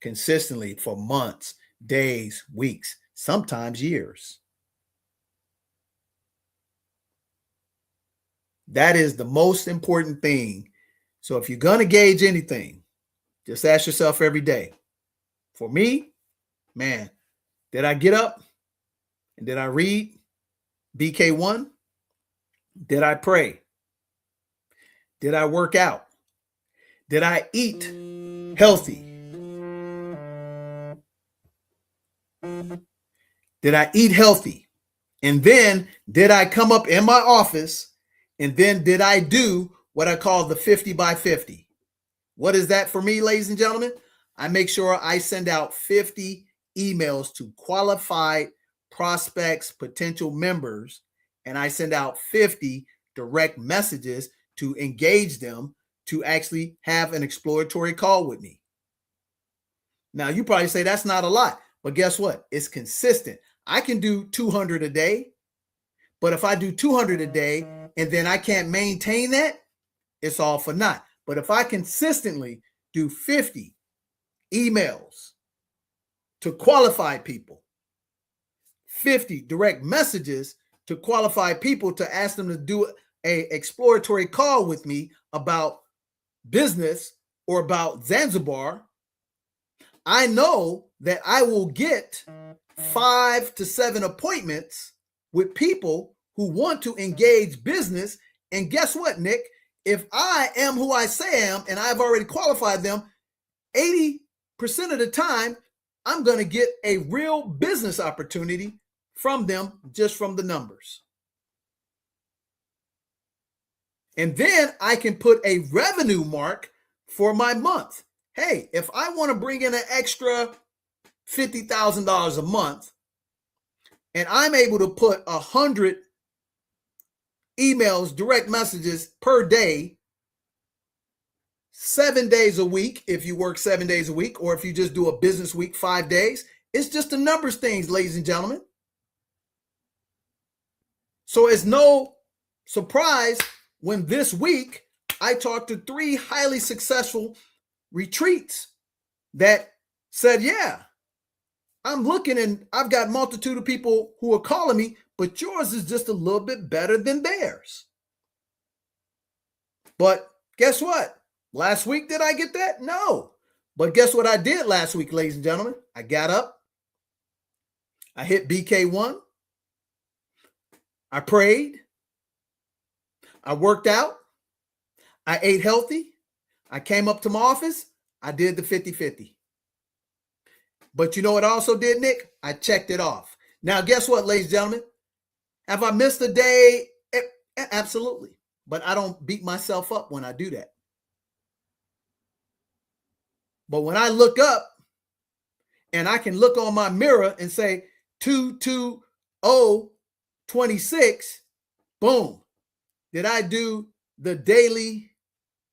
consistently for months, days, weeks, sometimes years. That is the most important thing. So if you're going to gauge anything, just ask yourself every day. For me, man, did I get up and did I read BK1? Did I pray? Did I work out? Did I eat healthy? Did I eat healthy? And then did I come up in my office and then did I do what I call the 50 by 50? What is that for me, ladies and gentlemen? I make sure I send out 50 emails to qualified prospects, potential members, and I send out 50 direct messages to engage them to actually have an exploratory call with me. Now, you probably say that's not a lot, but guess what? It's consistent. I can do 200 a day, but if I do 200 a day and then I can't maintain that, it's all for naught. But if I consistently do 50 emails to qualified people, 50 direct messages to qualified people to ask them to do a exploratory call with me about business or about Zanzibar, I know that I will get 5 to 7 appointments with people who want to engage business. And guess what, Nick? If I am who I say I am and I've already qualified them, 80% of the time, I'm going to get a real business opportunity from them just from the numbers. And then I can put a revenue mark for my month. Hey, if I want to bring in an extra $50,000 a month and I'm able to put 100 emails, direct messages per day, 7 days a week, if you work 7 days a week, or if you just do a business week, 5 days, it's just a numbers things, ladies and gentlemen. So it's no surprise when this week I talked to 3 highly successful retreats that said, yeah, I'm looking and I've got multitude of people who are calling me, but yours is just a little bit better than theirs. But guess what? Last week, did I get that? No. But guess what I did last week, ladies and gentlemen? I got up. I hit BK1. I prayed. I worked out. I ate healthy. I came up to my office. I did the 50-50. But you know what I also did, Nick? I checked it off. Now, guess what, ladies and gentlemen? Have I missed a day? Absolutely. But I don't beat myself up when I do that. But when I look up and I can look on my mirror and say 22026, boom, did I do the daily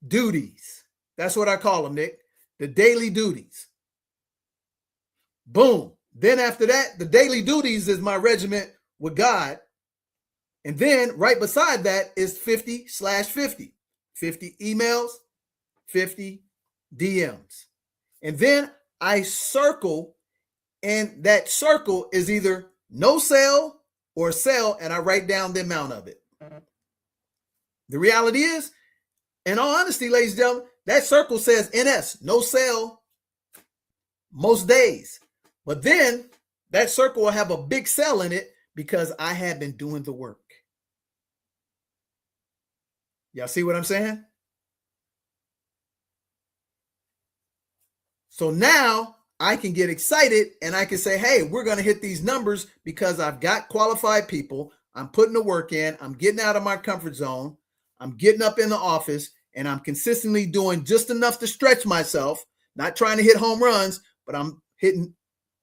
duties? That's what I call them, Nick. The daily duties. Boom. Then after that, the daily duties is my regiment with God. And then right beside that is 50/50. 50 emails, 50 DMs. And then I circle, and that circle is either no sale or sell, and I write down the amount of it. The reality is, in all honesty, ladies and gentlemen, that circle says NS, no sale, most days. But then that circle will have a big sell in it because I have been doing the work. Y'all see what I'm saying? So now I can get excited and I can say, hey, we're going to hit these numbers because I've got qualified people. I'm putting the work in. I'm getting out of my comfort zone. I'm getting up in the office and I'm consistently doing just enough to stretch myself, not trying to hit home runs, but I'm hitting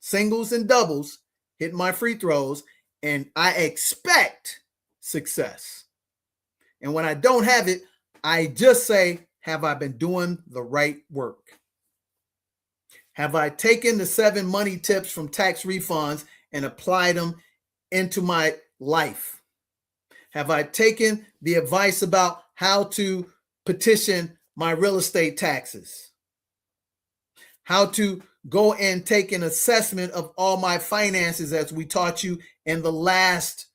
singles and doubles, hitting my free throws, and I expect success. And when I don't have it, I just say, have I been doing the right work? Have I taken the 7 money tips from tax refunds and applied them into my life? Have I taken the advice about how to petition my real estate taxes? How to go and take an assessment of all my finances as we taught you in the last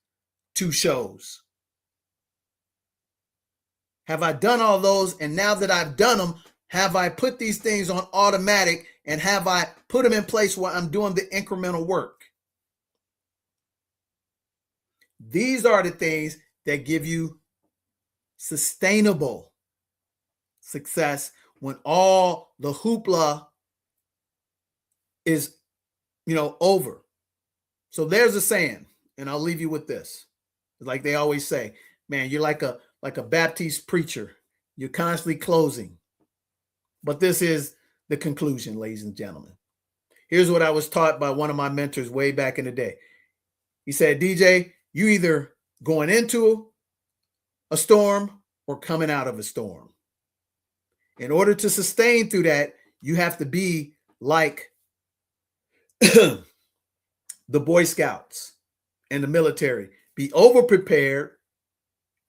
2 shows? Have I done all those? And now that I've done them, have I put these things on automatic and have I put them in place where I'm doing the incremental work? These are the things that give you sustainable success when all the hoopla is, over. So there's a saying, and I'll leave you with this. Like they always say, man, you're like a Baptist preacher. You're constantly closing. But this is the conclusion, ladies and gentlemen. Here's what I was taught by one of my mentors way back in the day. He said, DJ, you either going into a storm or coming out of a storm. In order to sustain through that, you have to be like the Boy Scouts and the military. Be over-prepared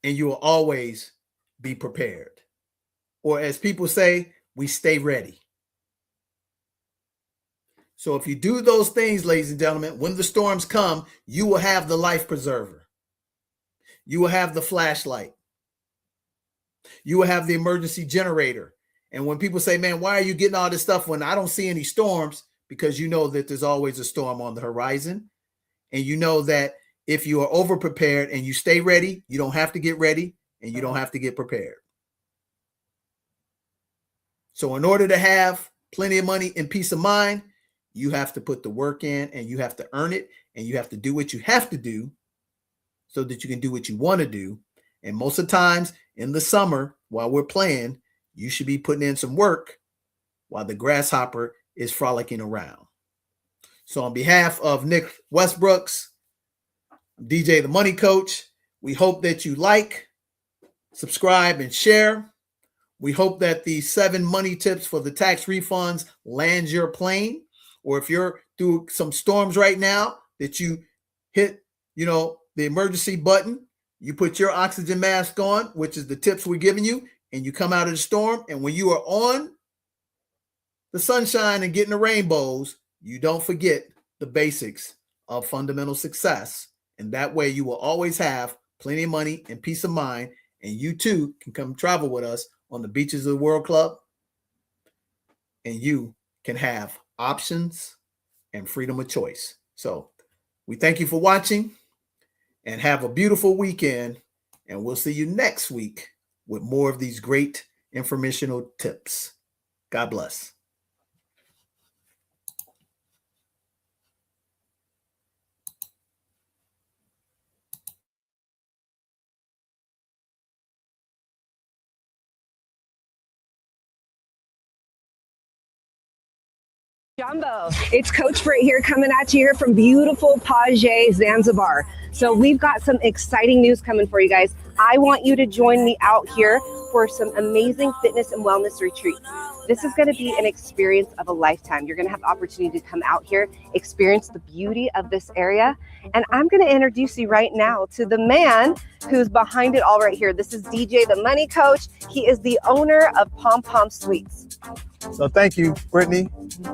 and you will always be prepared. Or as people say, we stay ready. So if you do those things, ladies and gentlemen, when the storms come, you will have the life preserver. You will have the flashlight. You will have the emergency generator. And when people say, man, why are you getting all this stuff when I don't see any storms? Because you know that there's always a storm on the horizon. And you know that if you are over-prepared and you stay ready, you don't have to get ready and you don't have to get prepared. So in order to have plenty of money and peace of mind, you have to put the work in and you have to earn it and you have to do what you have to do so that you can do what you want to do. And most of the times in the summer, while we're playing, you should be putting in some work while the grasshopper is frolicking around. So on behalf of Nick Westbrooks, DJ the Money Coach, we hope that you like, subscribe, and share. We hope that the 7 money tips for the tax refunds lands your plane. Or if you're through some storms right now, that you hit, the emergency button, you put your oxygen mask on, which is the tips we're giving you, and you come out of the storm. And when you are on the sunshine and getting the rainbows, you don't forget the basics of fundamental success. And that way you will always have plenty of money and peace of mind. And you too can come travel with us on the Beaches of the World Club. And you can have options and freedom of choice. So we thank you for watching and have a beautiful weekend. And we'll see you next week with more of these great informational tips. God bless. Jumbo, it's Coach Britt here coming at you here from beautiful Paje, Zanzibar. So we've got some exciting news coming for you guys. I want you to join me out here for some amazing fitness and wellness retreats. This is going to be an experience of a lifetime. You're going to have the opportunity to come out here, experience the beauty of this area. And I'm going to introduce you right now to the man who's behind it all right here. This is DJ, the Money Coach. He is the owner of Pom Pom Suites. So thank you, Brittany.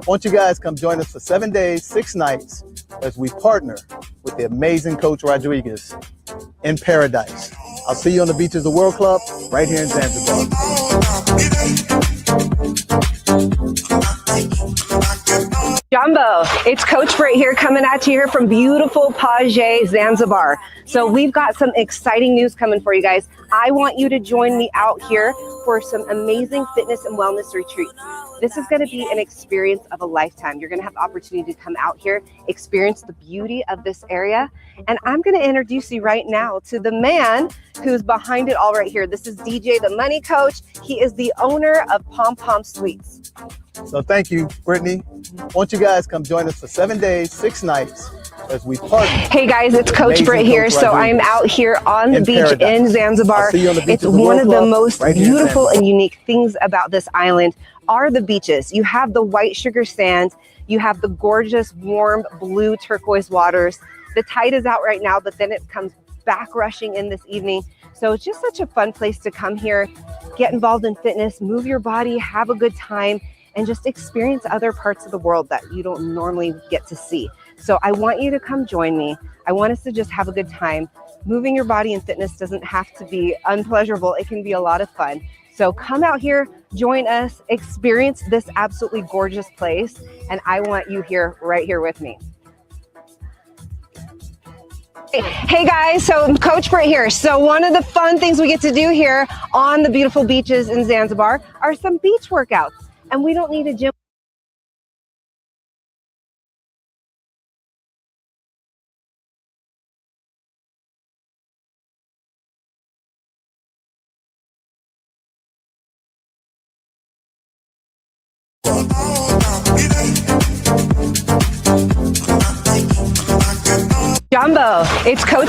Won't you guys come join us for 7 days, 6 nights as we partner with the amazing Coach Rodriguez in paradise. I'll see you on the beaches of World Club right here in Zanzibar. Jumbo, it's Coach Britt here coming at you here from beautiful Paje, Zanzibar. So we've got some exciting news coming for you guys. I want you to join me out here for some amazing fitness and wellness retreats. This is going to be an experience of a lifetime. You're going to have the opportunity to come out here, experience the beauty of this area. And I'm going to introduce you right now to the man who's behind it all right here. This is DJ, the Money Coach. He is the owner of Pom Pom Suites. So thank you, Brittany. Won't you guys come join us for 7 days, 6 nights as we partner. Hey guys, it's Coach Britt here. So I'm out here on the beach in Zanzibar. It's one of the most beautiful and unique things about this island are the beaches. You have the white sugar sand. You have the gorgeous, warm, blue turquoise waters. The tide is out right now, but then it comes back rushing in this evening. So it's just such a fun place to come here, get involved in fitness, move your body, have a good time, and just experience other parts of the world that you don't normally get to see. So I want you to come join me. I want us to just have a good time. Moving your body in fitness doesn't have to be unpleasurable. It can be a lot of fun. So come out here, join us, experience this absolutely gorgeous place. And I want you here, right here with me. Hey guys, so Coach Britt here. So one of the fun things we get to do here on the beautiful beaches in Zanzibar are some beach workouts. And we don't need a gym. Jumbo, it's Coach